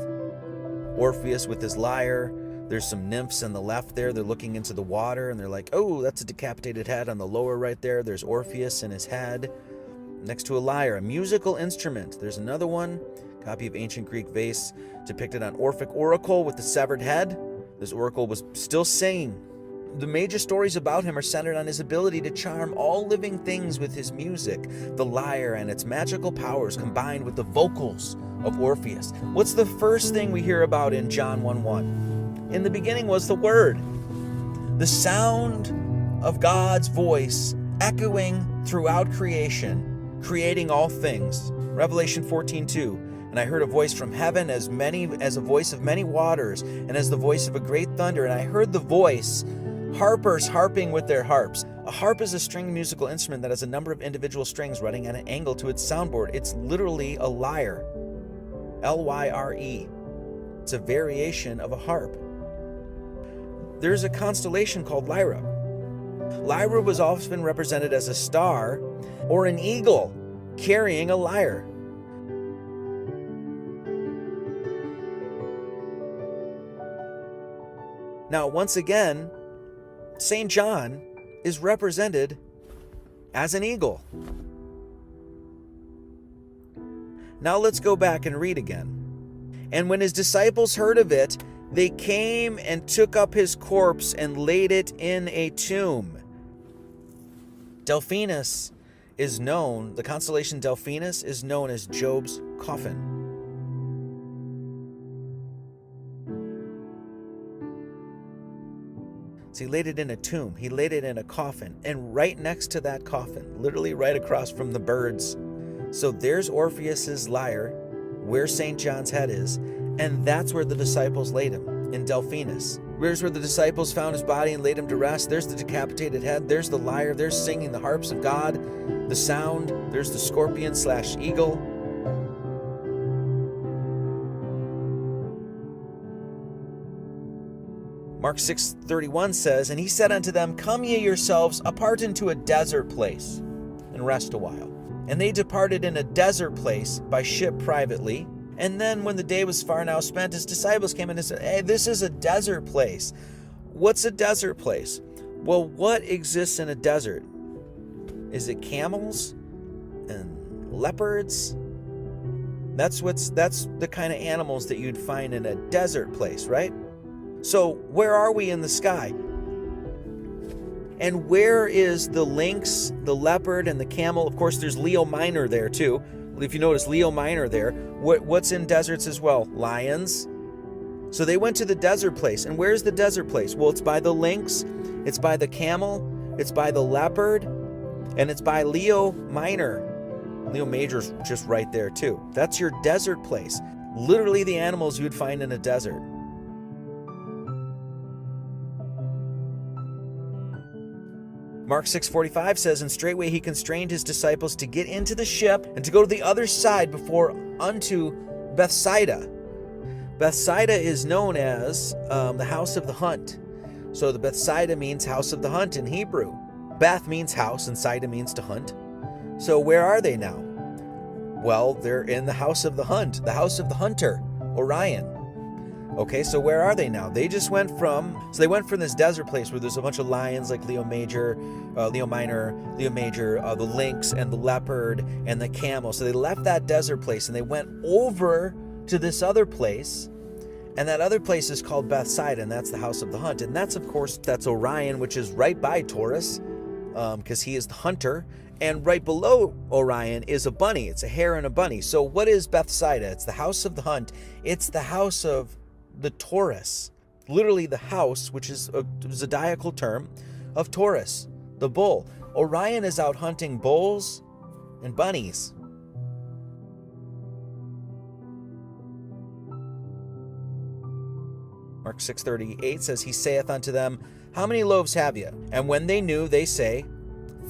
Orpheus with his lyre. There's some nymphs on the left there. They're looking into the water, and they're like, oh, that's a decapitated head. On the lower right there, there's Orpheus and his head. Next to a lyre, a musical instrument. There's another one, copy of ancient Greek vase depicted on Orphic oracle with the severed head. This oracle was still singing. The major stories about him are centered on his ability to charm all living things with his music, the lyre and its magical powers combined with the vocals of Orpheus. What's the first thing we hear about in John 1:1? In the beginning was the Word, the sound of God's voice echoing throughout creation, creating all things. Revelation 14:2. And I heard a voice from heaven as a voice of many waters, and as the voice of a great thunder. And I heard the voice, harpers harping with their harps. A harp is a stringed musical instrument that has a number of individual strings running at an angle to its soundboard. It's literally a lyre. Lyre. It's a variation of a harp. There's a constellation called Lyra. Lyra was often represented as a star or an eagle carrying a lyre. Now, once again, St. John is represented as an eagle. Now let's go back and read again. And when his disciples heard of it, they came and took up his corpse and laid it in a tomb. Delphinus is known, the constellation Delphinus is known as Job's coffin. So he laid it in a tomb. He laid it in a coffin. And right next to that coffin, literally right across from the birds. So there's Orpheus's lyre, where St. John's head is. And that's where the disciples laid him, in Delphinus. There's where the disciples found his body and laid him to rest. There's the decapitated head. There's the lyre. There's singing the harps of God. The sound. There's the scorpion/eagle. Mark 6:31 says, And he said unto them, Come ye yourselves apart into a desert place, and rest a while. And they departed in a desert place by ship privately. And then when the day was far now spent, his disciples came in and said, Hey, this is a desert place. What's a desert place? Well, what exists in a desert? Is it camels and leopards? That's the kind of animals that you'd find in a desert place, right? So where are we in the sky? And where is the lynx, the leopard, and the camel? Of course, there's Leo Minor there too. If you notice Leo Minor there, what's in deserts as well? Lions, So they went to the desert place. And where's the desert place? Well, it's by the lynx, it's by the camel, it's by the leopard, and it's by Leo Minor. Leo Major's just right there too. That's your desert place. Literally the animals you'd find in a desert. Mark 6:45 says, and straightway he constrained his disciples to get into the ship and to go to the other side before unto Bethsaida. Bethsaida is known as the house of the hunt. So the Bethsaida means house of the hunt in Hebrew. Beth means house and Saida means to hunt. So where are they now? Well, they're in the house of the hunt, the house of the hunter, Orion. Okay, so where are they now? They went from this desert place where there's a bunch of lions like Leo Major, Leo Minor, Leo Major, the lynx and the leopard and the camel. So they left that desert place and they went over to this other place. And that other place is called Bethsaida, and that's the house of the hunt. And that's, of course, that's Orion, which is right by Taurus, because he is the hunter. And right below Orion is a bunny. It's a hare and a bunny. So what is Bethsaida? It's the house of the hunt. It's the house of the Taurus, literally the house, which is a zodiacal term of Taurus, the bull. Orion is out hunting bulls and bunnies. Mark 6:38 says, he saith unto them, how many loaves have ye? And when they knew, they say,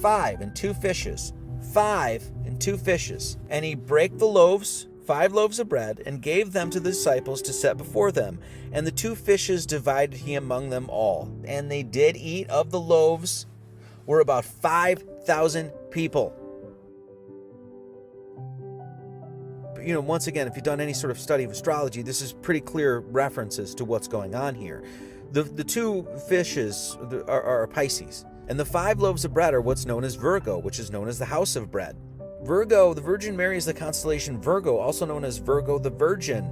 5 and 2 fishes. 5 and 2 fishes. And he brake the loaves, 5 loaves of bread, and gave them to the disciples to set before them. And the 2 fishes divided he among them all. And they did eat of the loaves, were about 5,000 people. You know, once again, if you've done any sort of study of astrology, this is pretty clear references to what's going on here. The 2 fishes are Pisces, and the 5 loaves of bread are what's known as Virgo, which is known as the house of bread. Virgo, the Virgin Mary is the constellation Virgo, also known as Virgo the Virgin.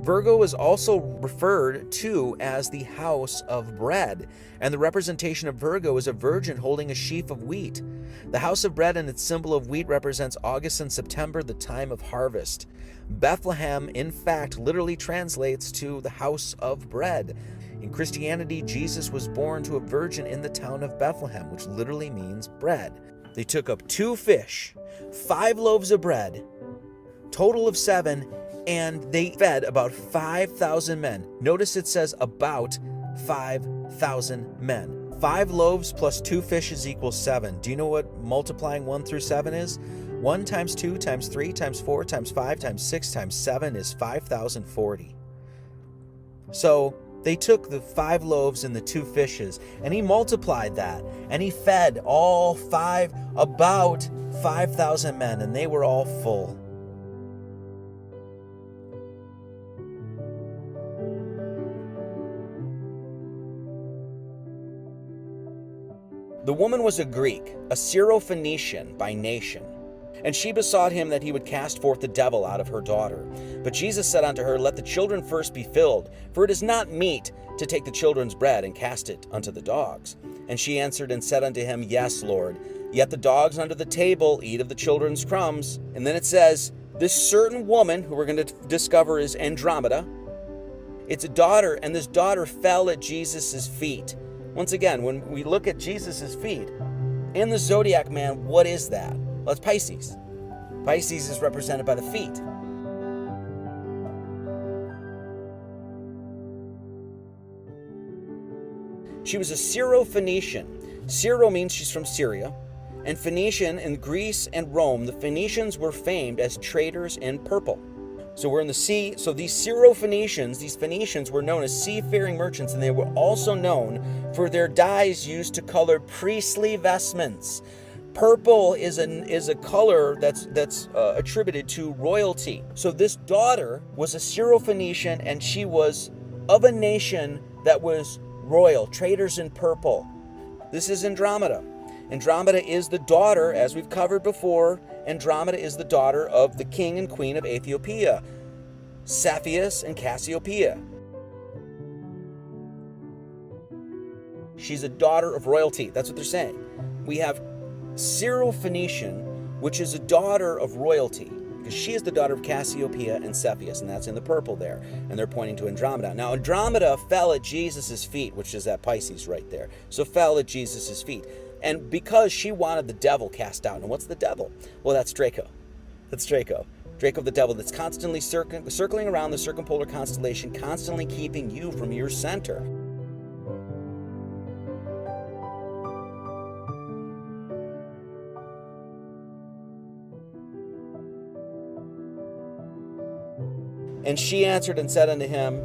Virgo is also referred to as the house of bread, and the representation of Virgo is a virgin holding a sheaf of wheat. The house of bread and its symbol of wheat represents August and September, the time of harvest. Bethlehem, in fact, literally translates to the house of bread. In Christianity, Jesus was born to a virgin in the town of Bethlehem, which literally means bread. They took up 2 fish, 5 loaves of bread, total of 7, and they fed about 5,000 men. Notice it says about 5,000 men. 5 loaves plus 2 fishes equals 7. Do you know what multiplying 1 through 7 is? 1 times 2 times 3 times 4 times 5 times 6 times 7 is 5,040. So they took the 5 loaves and the 2 fishes, and he multiplied that, and he fed about 5,000 men, and they were all full. The woman was a Greek, a Syrophoenician by nation. And she besought him that he would cast forth the devil out of her daughter. But Jesus said unto her, let the children first be filled, for it is not meet to take the children's bread and cast it unto the dogs. And she answered and said unto him, yes, Lord, yet the dogs under the table eat of the children's crumbs. And then it says, this certain woman, who we're going to discover is Andromeda, it's a daughter, and this daughter fell at Jesus' feet. Once again, when we look at Jesus' feet, in the zodiac man, what is that? Well, it's Pisces. Pisces is represented by the feet. She was a Syrophoenician. Syro means she's from Syria. And Phoenician in Greece and Rome, the Phoenicians were famed as traders in purple. So we're in the sea. So these Syrophoenicians, these Phoenicians were known as seafaring merchants, and they were also known for their dyes used to color priestly vestments. Purple is a color that's attributed to royalty. So this daughter was a Syrophoenician, and she was of a nation that was royal, traders in purple. This is Andromeda. Andromeda is the daughter, as we've covered before, Andromeda is the daughter of the king and queen of Ethiopia, Cepheus and Cassiopeia. She's a daughter of royalty. That's what they're saying. We have Syrophoenician, which is a daughter of royalty, because she is the daughter of Cassiopeia and Cepheus, and that's in the purple there. And they're pointing to Andromeda. Now, Andromeda fell at Jesus' feet, which is that Pisces right there. So fell at Jesus' feet. And because she wanted the devil cast out. And what's the devil? Well, that's Draco. That's Draco. Draco the devil that's constantly circling around the circumpolar constellation, constantly keeping you from your center. And she answered and said unto him,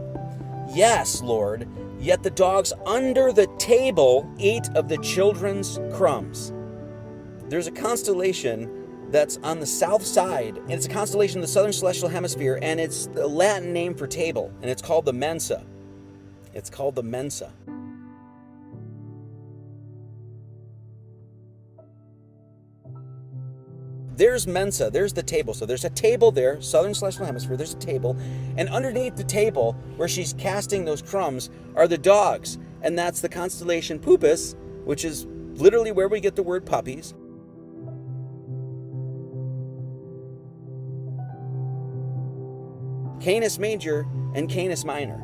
Yes, Lord, yet the dogs under the table eat of the children's crumbs. There's a constellation that's on the south side, and it's a constellation in the southern celestial hemisphere, and it's the Latin name for table, and it's called the Mensa. It's called the Mensa. There's Mensa, there's the table. So there's a table there, southern celestial hemisphere, there's a table. And underneath the table, where she's casting those crumbs, are the dogs. And that's the constellation Puppis, which is literally where we get the word puppies. Canis Major and Canis Minor.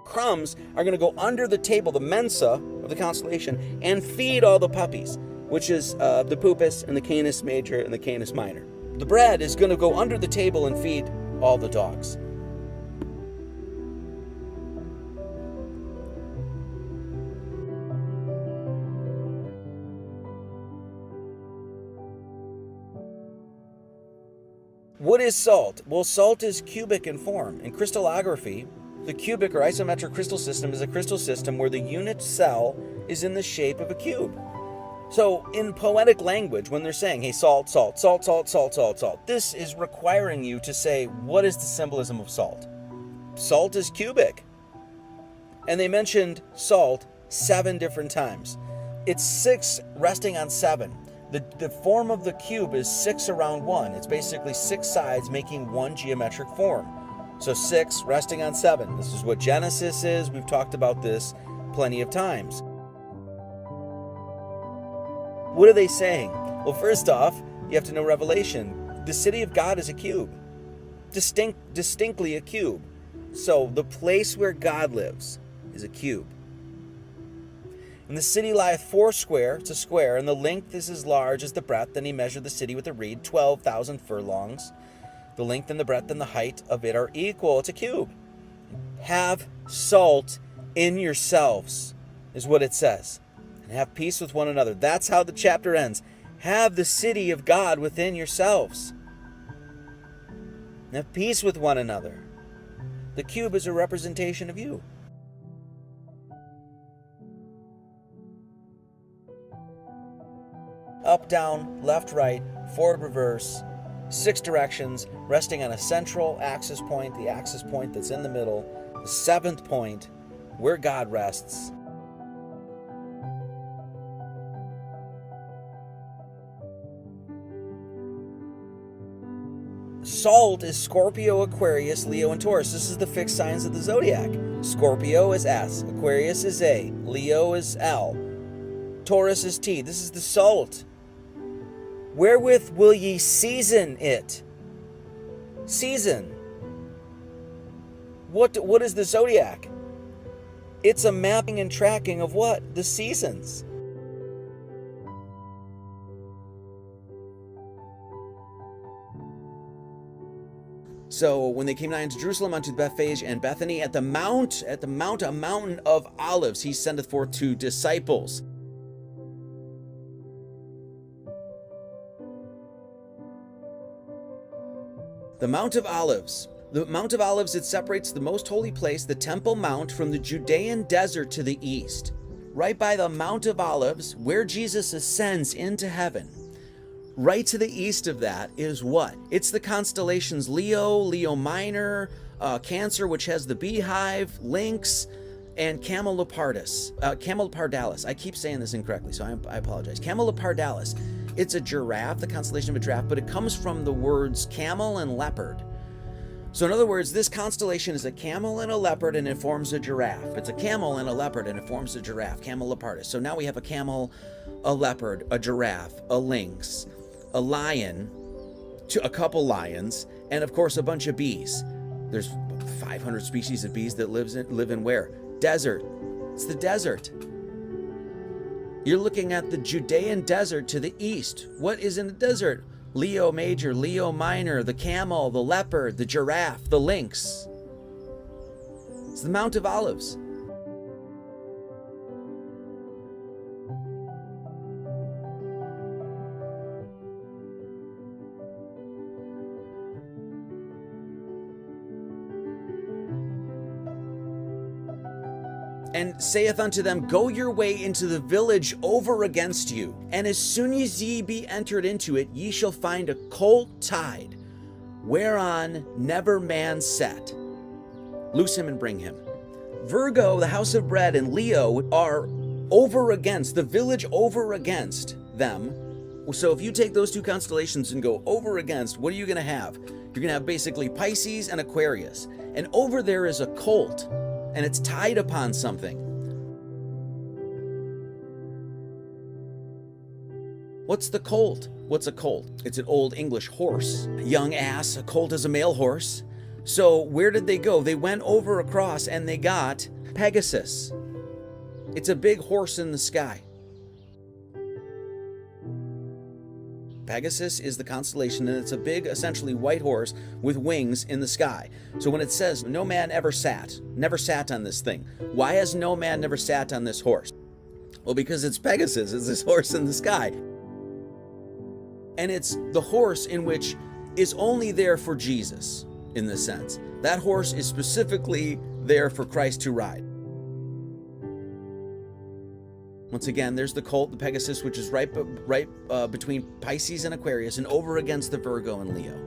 Crumbs are going to go under the table, the Mensa of the constellation, and feed all the puppies, which is the Puppis and the Canis Major and the Canis Minor. The bread is going to go under the table and feed all the dogs. What is salt? Well, salt is cubic in form. In crystallography, the cubic or isometric crystal system is a crystal system where the unit cell is in the shape of a cube. So in poetic language, when they're saying, hey, salt, salt, salt, salt, salt, salt, salt, this is requiring you to say, what is the symbolism of salt? Salt is cubic. And they mentioned salt 7 different times. It's 6 resting on 7. The form of the cube is 6 around 1. It's basically 6 sides making one geometric form. So 6 resting on 7. This is what Genesis is. We've talked about this plenty of times. What are they saying? Well, first off, you have to know Revelation. The city of God is a cube. Distinctly a cube. So the place where God lives is a cube. And the city lieth foursquare, it's a square, and the length is as large as the breadth. And he measured the city with a reed, 12,000 furlongs. The length and the breadth and the height of it are equal. It's a cube. Have salt in yourselves, is what it says. And have peace with one another. That's how the chapter ends. Have the city of God within yourselves. And have peace with one another. The cube is a representation of you. Up, down, left, right, forward, reverse, 6 directions, resting on a central axis point, the axis point that's in the middle, the 7th point, where God rests. Salt is Scorpio, Aquarius, Leo, and Taurus. This is the fixed signs of the zodiac. Scorpio is S, Aquarius is A, Leo is L, Taurus is T. This is the salt. Wherewith will ye season it? Season. What is the zodiac? It's a mapping and tracking of what? The seasons. So when they came nigh unto Jerusalem, unto Bethphage and Bethany, at the mount, a mountain of olives, he sendeth forth 2 disciples. The Mount of Olives. The Mount of Olives, it separates the most holy place, the Temple Mount, from the Judean desert to the east. Right by the Mount of Olives, where Jesus ascends into heaven, right to the east of that is what? It's the constellations Leo, Leo Minor, Cancer, which has the beehive, Lynx, and Camelopardalis. I keep saying this incorrectly, so I apologize. Camelopardalis. It's a giraffe, the constellation of a giraffe, but it comes from the words camel and leopard. So in other words, this constellation is a camel and a leopard, and it forms a giraffe. It's a camel and a leopard, and it forms a giraffe, camelopardus. So now we have a camel, a leopard, a giraffe, a lynx, a lion, a couple lions, and of course a bunch of bees. There's 500 species of bees that live in where? Desert. It's the desert. You're looking at the Judean desert to the east. What is in the desert? Leo Major, Leo Minor, the camel, the leopard, the giraffe, the lynx. It's the Mount of Olives. And saith unto them, Go your way into the village over against you, and as soon as ye be entered into it, ye shall find a colt tied, whereon never man sat. Loose him and bring him. Virgo, the house of bread, and Leo are over against, the village over against them. So if you take those two constellations and go over against, what are you going to have? You're going to have basically Pisces and Aquarius. And over there is a colt, and it's tied upon something. What's the colt? What's a colt? It's an old English horse. Young ass, a colt is a male horse. So where did they go? They went over across and they got Pegasus. It's a big horse in the sky. Pegasus is the constellation, and it's a big, essentially white horse with wings in the sky. So when it says no man ever sat, never sat on this thing, why has no man never sat on this horse? Well, because it's Pegasus, it's this horse in the sky. And it's the horse in which is only there for Jesus, in this sense. That horse is specifically there for Christ to ride. Once again, there's the colt, the Pegasus, which is right between Pisces and Aquarius and over against the Virgo and Leo.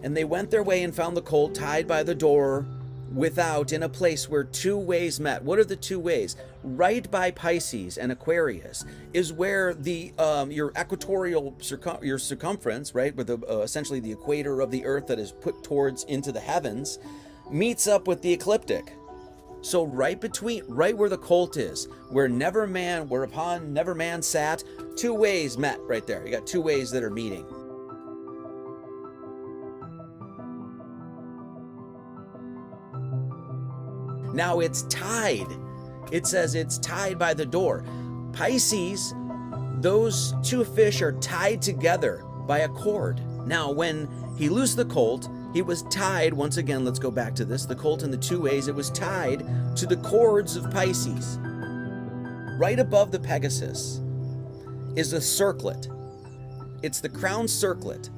And they went their way and found the colt tied by the door without in a place where two ways met. What are the two ways? Right by Pisces and Aquarius is where the your equatorial your circumference, right, with essentially the equator of the Earth that is put towards into the heavens, meets up with the ecliptic. So right where the colt is, whereupon never man sat, two ways met right there. You got two ways that are meeting. Now it's tied. It says it's tied by the door. Pisces, those two fish are tied together by a cord. Now when he loosed the colt, he was tied, once again, let's go back to this, the colt in the two ways, it was tied to the cords of Pisces. Right above the Pegasus is a circlet. It's the crown circlet.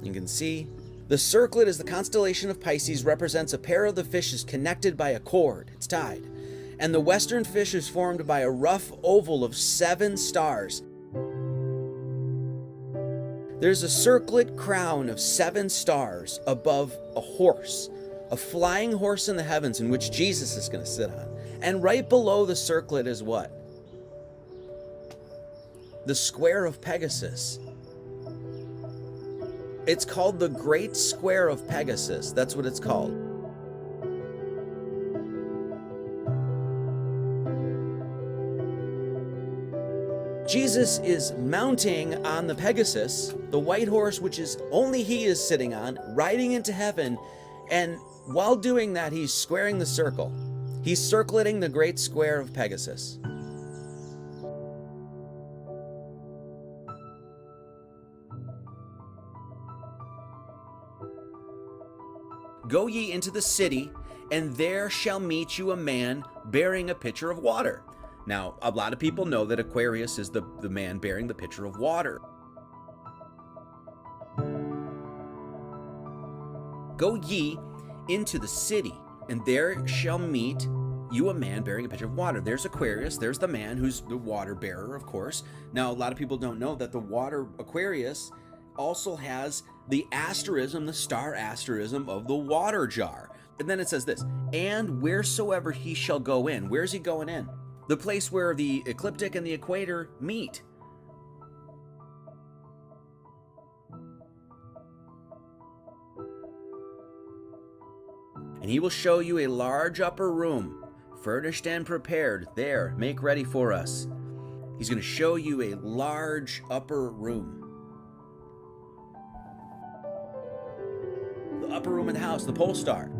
You can see the circlet is the constellation of Pisces, represents a pair of the fishes connected by a cord. It's tied. And the western fish is formed by a rough oval of 7 stars. There's a circlet crown of 7 stars above a horse, a flying horse in the heavens in which Jesus is going to sit on. And right below the circlet is what? The square of Pegasus. It's called the Great Square of Pegasus. That's what it's called. Jesus is mounting on the Pegasus, the white horse which is only he is sitting on, riding into heaven, and while doing that, he's squaring the circle. He's circleting the Great Square of Pegasus. Go ye into the city, and there shall meet you a man bearing a pitcher of water. Now, a lot of people know that Aquarius is the man bearing the pitcher of water. Go ye into the city, and there shall meet you a man bearing a pitcher of water. There's Aquarius, there's the man who's the water bearer, of course. Now, a lot of people don't know that the water Aquarius also has the asterism, the star asterism of the water jar. And then it says this, and wheresoever he shall go in. Where's he going in? The place where the ecliptic and the equator meet. And he will show you a large upper room, furnished and prepared. There, make ready for us. He's going to show you a large upper room. The upper room in the house, the pole star.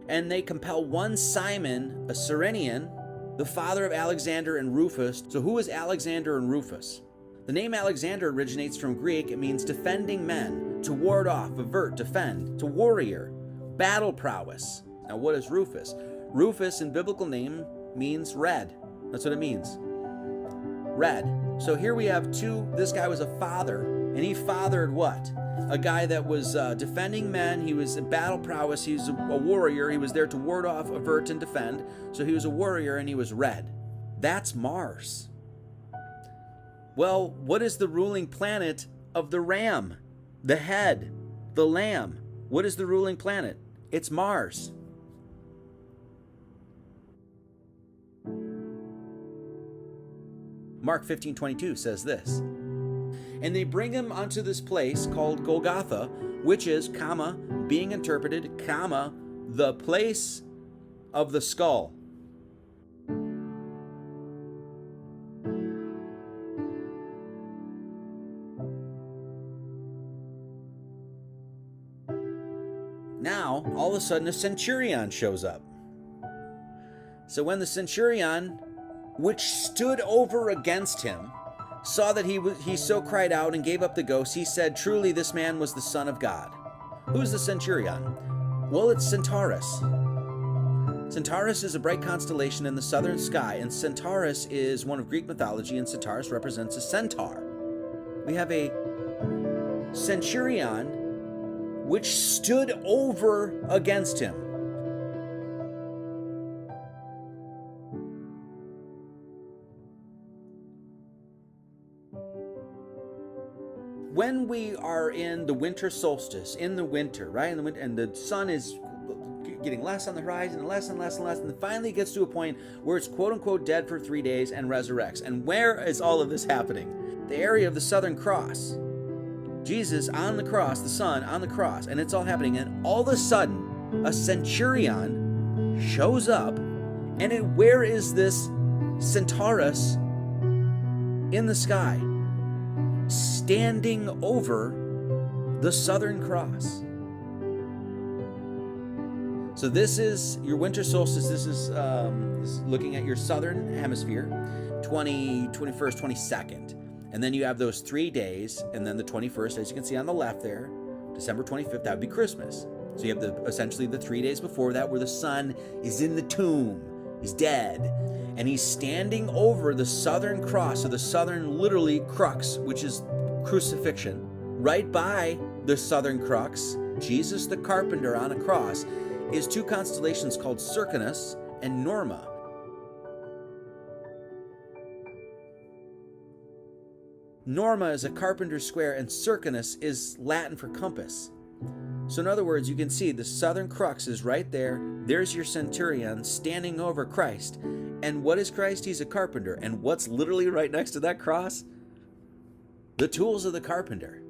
And they compel one Simon, a Cyrenian, the father of Alexander and Rufus. So who is Alexander and Rufus? The name Alexander originates from Greek. It means defending men, to ward off, avert, defend, to warrior, battle prowess. Now what is Rufus? Rufus in biblical name means red. That's what it means. Red. So here we have this guy was a father, and he fathered what? A guy that was defending men. He was a battle prowess. He was a warrior. He was there to ward off, avert, and defend. So he was a warrior, and he was red. That's Mars. Well, what is the ruling planet of the ram, the head, the lamb? What is the ruling planet? It's Mars. Mark 15:22 says this. And they bring him unto this place called Golgotha, which is, comma, being interpreted, comma, the place of the skull. Now, all of a sudden, a centurion shows up. So when the centurion, which stood over against him, saw that he so cried out and gave up the ghost, he said, truly this man was the Son of God. Who's the centurion? Well, it's Centaurus. Centaurus is a bright constellation in the southern sky, and Centaurus is one of Greek mythology, and Centaurus represents a centaur. We have a centurion which stood over against him. When we are in the winter solstice, in the winter, right? And the sun is getting less on the horizon, and less and less and less, and then finally gets to a point where it's quote unquote dead for 3 days and resurrects. And where is all of this happening? The area of the Southern Cross. Jesus on the cross, the Son on the cross, and it's all happening. And all of a sudden, a centurion shows up, and where is this Centaurus in the sky? Standing over the Southern Cross. So this is your winter solstice. This is looking at your southern hemisphere, 21st, 22nd. And then you have those 3 days, and then the 21st, as you can see on the left there, December 25th, that would be Christmas. So you have essentially the 3 days before that where the sun is in the tomb, he's dead. And he's standing over the Southern Cross, so the southern, literally, crux, which is crucifixion. Right by the Southern Crux, Jesus the carpenter on a cross, is 2 constellations called Circinus and Norma. Norma is a carpenter's square, and Circinus is Latin for compass. So in other words, you can see the Southern Crux is right there. There's your centurion standing over Christ. And what is Christ? He's a carpenter. And what's literally right next to that cross? The tools of the carpenter.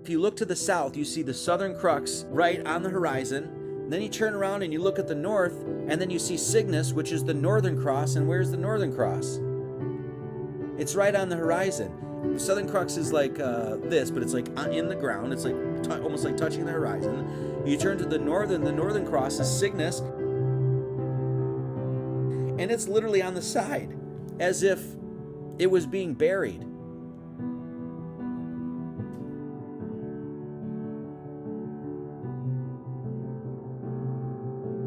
If you look to the south, you see the Southern Crux right on the horizon. Then you turn around and you look at the north, and then you see Cygnus, which is the Northern Cross. And where's the Northern Cross? It's right on the horizon. The Southern Crux is like this, but it's like in the ground. It's like almost like touching the horizon. You turn to the Northern Cross is Cygnus, and it's literally on the side, as if it was being buried.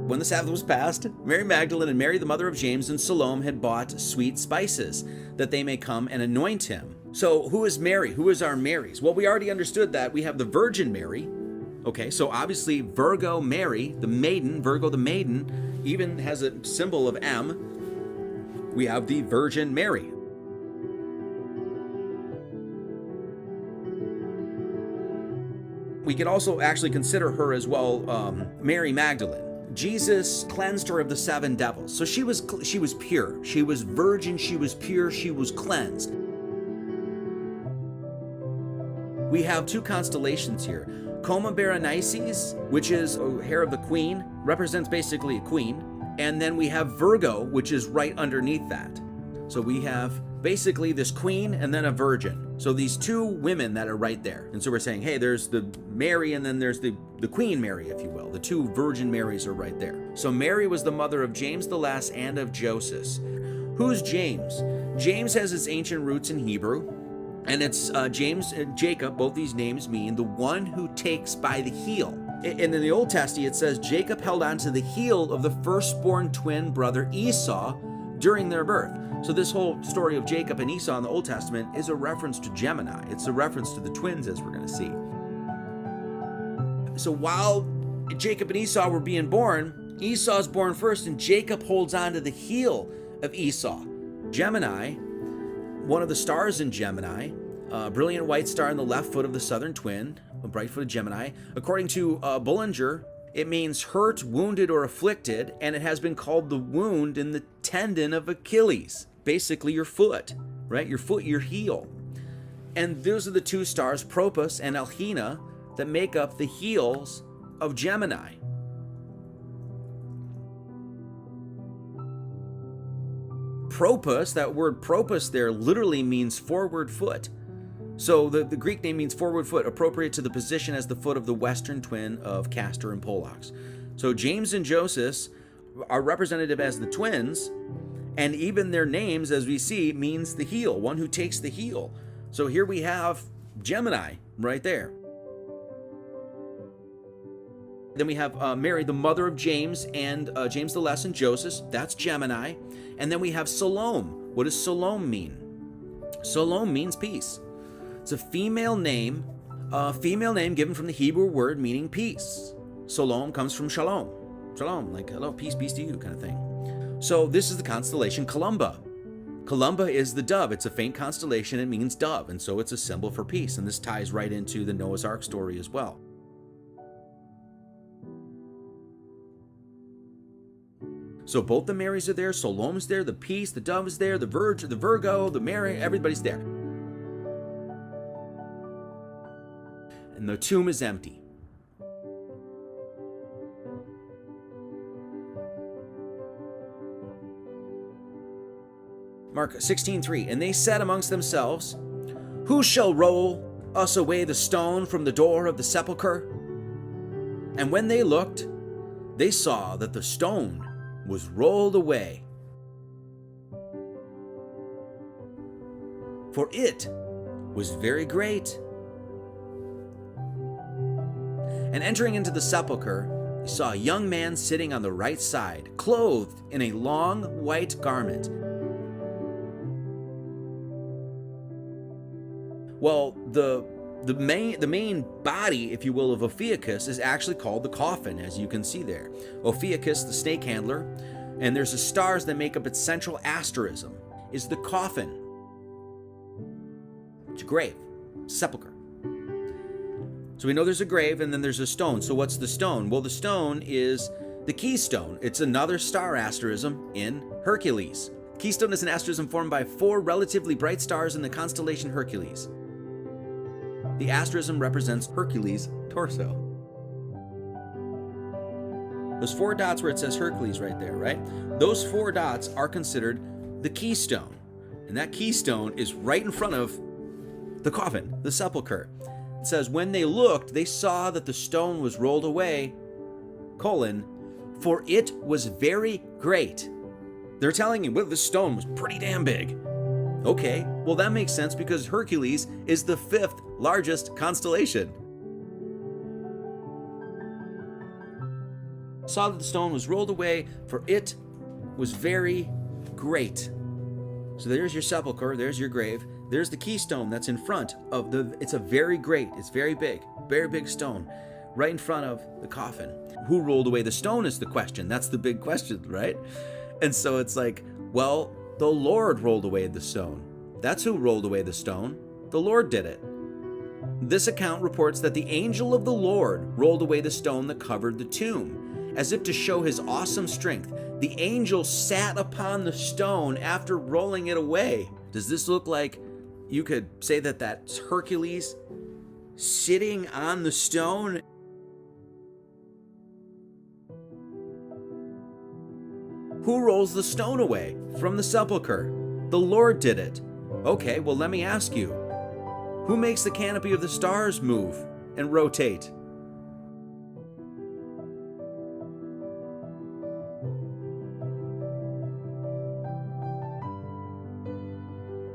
When the Sabbath was passed, Mary Magdalene and Mary, the mother of James, and Salome had bought sweet spices, that they may come and anoint him. So who is Mary? Who is our Marys? Well, we already understood that. We have the Virgin Mary. Okay, so obviously Virgo Mary, the maiden, Virgo the maiden, even has a symbol of M. We have the Virgin Mary. We could also actually consider her as well, Mary Magdalene. Jesus cleansed her of the 7 devils. So she was pure. She was virgin, she was pure, she was cleansed. We have 2 constellations here. Coma Berenices, which is a hair of the queen, represents basically a queen. And then we have Virgo, which is right underneath that. So we have basically this queen and then a virgin. So these 2 women that are right there. And so we're saying, hey, there's the Mary and then there's the Queen Mary, if you will. The 2 Virgin Marys are right there. So Mary was the mother of James the Less and of Joseph. Who's James? James has its ancient roots in Hebrew. And it's James and Jacob, both these names mean the one who takes by the heel. And in the Old Testament, it says Jacob held on to the heel of the firstborn twin brother Esau during their birth. So this whole story of Jacob and Esau in the Old Testament is a reference to Gemini. It's a reference to the twins, as we're going to see. So while Jacob and Esau were being born, Esau's born first, and Jacob holds on to the heel of Esau. Gemini, one of the stars in Gemini, a brilliant white star in the left foot of the southern twin, a bright-footed Gemini. According to Bullinger, it means hurt, wounded, or afflicted, and it has been called the wound in the tendon of Achilles. Basically your foot, right? Your foot, your heel. And those are the 2 stars, Propus and Alhina, that make up the heels of Gemini. Propus, that word propus there literally means forward foot. So the Greek name means forward foot, appropriate to the position as the foot of the western twin of Castor and Pollux. So James and Joseph are representative as the twins, and even their names, as we see, means the heel, one who takes the heel. So here we have Gemini right there. Then we have Mary, the mother of James, and James the Less and Joseph. That's Gemini. And then we have Salome. What does Salome mean? Salome means peace. It's a female name given from the Hebrew word meaning peace. Salome comes from shalom. Shalom, like hello, peace to you kind of thing. So this is the constellation Columba. Columba is the dove. It's a faint constellation. It means dove, and so it's a symbol for peace. And this ties right into the Noah's Ark story as well. So both the Marys are there, Salome's there, the peace, the dove is there, the Virgo, the Mary, everybody's there. And the tomb is empty. Mark 16:3, and they said amongst themselves, who shall roll us away the stone from the door of the sepulchre? And when they looked, they saw that the stone was rolled away. For it was very great. And entering into the sepulchre, they saw a young man sitting on the right side, clothed in a long white garment. Well, the main body, if you will, of Ophiuchus is actually called the coffin, as you can see there. Ophiuchus, the snake handler, and there's the stars that make up its central asterism, is the coffin. It's a grave, sepulcher. So we know there's a grave and then there's a stone. So what's the stone? Well, the stone is the keystone. It's another star asterism in Hercules. Keystone is an asterism formed by 4 relatively bright stars in the constellation Hercules. The asterism represents Hercules' torso. Those 4 dots where it says Hercules right there, right? Those 4 dots are considered the keystone. And that keystone is right in front of the coffin, the sepulcher. It says, when they looked, they saw that the stone was rolled away, for it was very great. They're telling him, well, the stone was pretty damn big. Okay, well that makes sense because Hercules is the 5th largest constellation. Saw that the stone was rolled away, for it was very great. So there's your sepulcher, there's your grave, there's the keystone that's in front of it's very big stone, right in front of the coffin. Who rolled away the stone is the question. That's the big question, right? And so it's like, well, the Lord rolled away the stone. That's who rolled away the stone. The Lord did it. This account reports that the angel of the Lord rolled away the stone that covered the tomb. As if to show his awesome strength, the angel sat upon the stone after rolling it away. Does this look like you could say that that's Hercules sitting on the stone? Who rolls the stone away from the sepulcher? The Lord did it. Okay, well, let me ask you, who makes the canopy of the stars move and rotate?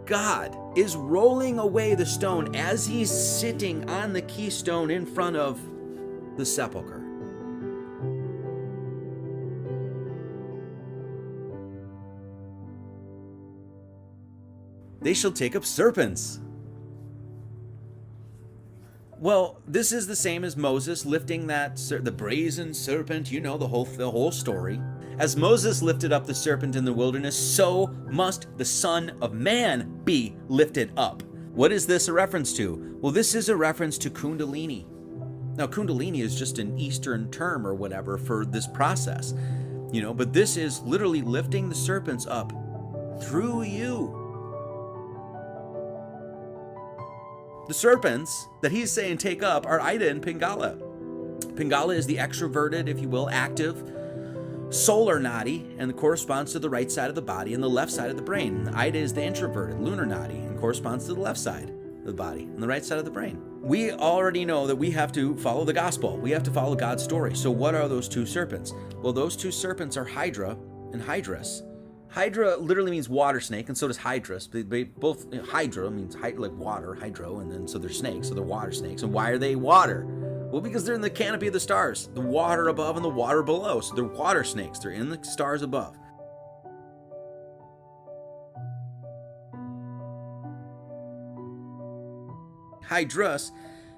God is rolling away the stone as he's sitting on the keystone in front of the sepulcher. They shall take up serpents. Well, this is the same as Moses lifting the brazen serpent, you know, the whole story. As Moses lifted up the serpent in the wilderness, so must the Son of Man be lifted up. What is this a reference to? Well, this is a reference to Kundalini. Now, Kundalini is just an Eastern term or whatever for this process, you know, but this is literally lifting the serpents up through you. The serpents that he's saying take up are Ida and Pingala. Pingala is the extroverted, if you will, active solar nadi, and corresponds to the right side of the body and the left side of the brain. Ida is the introverted lunar nadi and corresponds to the left side of the body and the right side of the brain. We already know that we have to follow the gospel. We have to follow God's story. So what are those two serpents? Well, those two serpents are Hydra and Hydrus. Hydra literally means water snake, and so does Hydrus. They both, you know, Hydra means like water, hydro, and then so they're snakes, so they're water snakes. And why are they water? Well, because they're in the canopy of the stars, the water above and the water below. So they're water snakes. They're in the stars above. Hydrus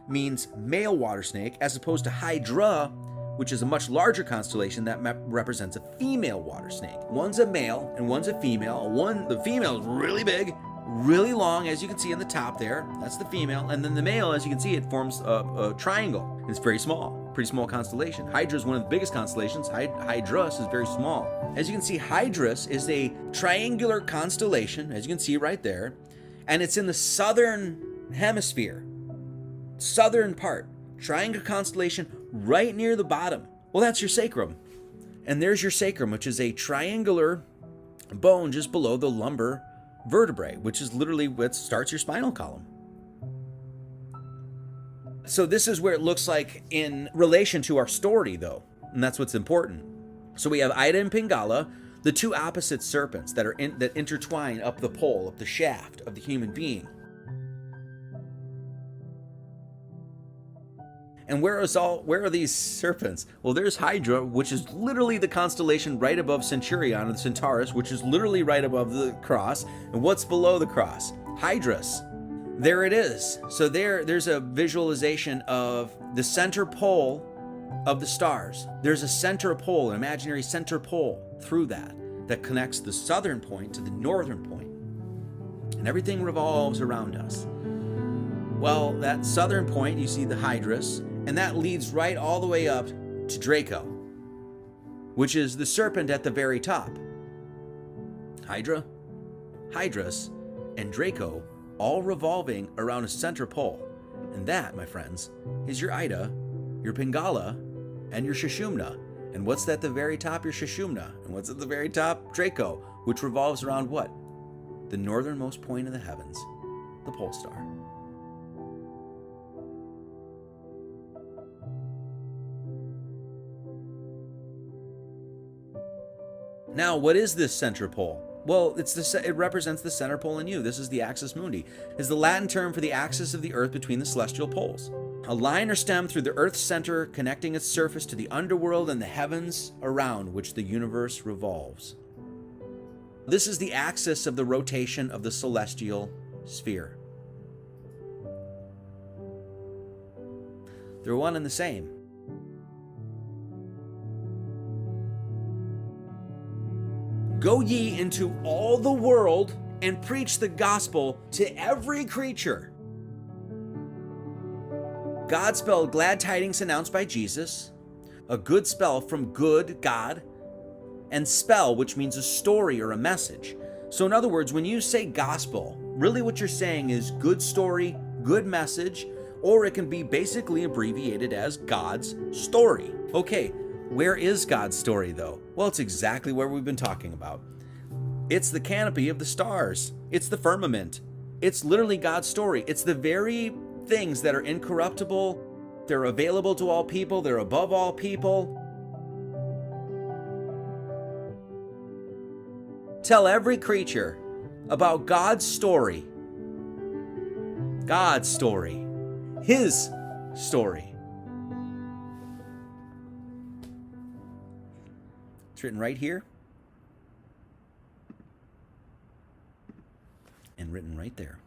means male water snake, as opposed to Hydra, which is a much larger constellation that represents a female water snake. One's a male and one's a female. The female is really big, really long, as you can see in the top there. That's the female. And then the male, as you can see, it forms a triangle. It's very small, pretty small constellation. Hydra is one of the biggest constellations. Hydrus is very small. As you can see, Hydrus is a triangular constellation, as you can see right there, and it's in the southern hemisphere, southern part. Triangular constellation right near the bottom. Well, that's your sacrum. And there's your sacrum, which is a triangular bone just below the lumbar vertebrae, which is literally what starts your spinal column. So this is where it looks like in relation to our story, though, and that's what's important. So we have Ida and Pingala, the two opposite serpents that intertwine up the pole, up the shaft of the human being. And where are these serpents? Well, there's Hydra, which is literally the constellation right above Centurion, or the Centaurus, which is literally right above the cross. And what's below the cross? Hydrus. There it is. So there's a visualization of the center pole of the stars. There's a center pole, an imaginary center pole through that connects the southern point to the northern point. And everything revolves around us. Well, that southern point, you see the Hydrus, and that leads right all the way up to Draco, which is the serpent at the very top. Hydra, Hydrus, and Draco all revolving around a center pole. And that, my friends, is your Ida, your Pingala, and your Sushumna. And what's at the very top? Your Sushumna. And what's at the very top? Draco, which revolves around what? The northernmost point of the heavens, the pole star. Now, what is this center pole? Well, it represents the center pole in you. This is the axis mundi. It's the Latin term for the axis of the earth between the celestial poles. A line or stem through the earth's center, connecting its surface to the underworld and the heavens around which the universe revolves. This is the axis of the rotation of the celestial sphere. They're one and the same. Go ye into all the world and preach the gospel to every creature. God spelled glad tidings announced by Jesus, a good spell from good, God, and spell, which means a story or a message. So in other words, when you say gospel, really what you're saying is good story, good message, or it can be basically abbreviated as God's story. Okay, where is God's story though? Well, it's exactly where we've been talking about. It's the canopy of the stars. It's the firmament. It's literally God's story. It's the very things that are incorruptible. They're available to all people. They're above all people. Tell every creature about God's story. God's story. His story. It's written right here and written right there.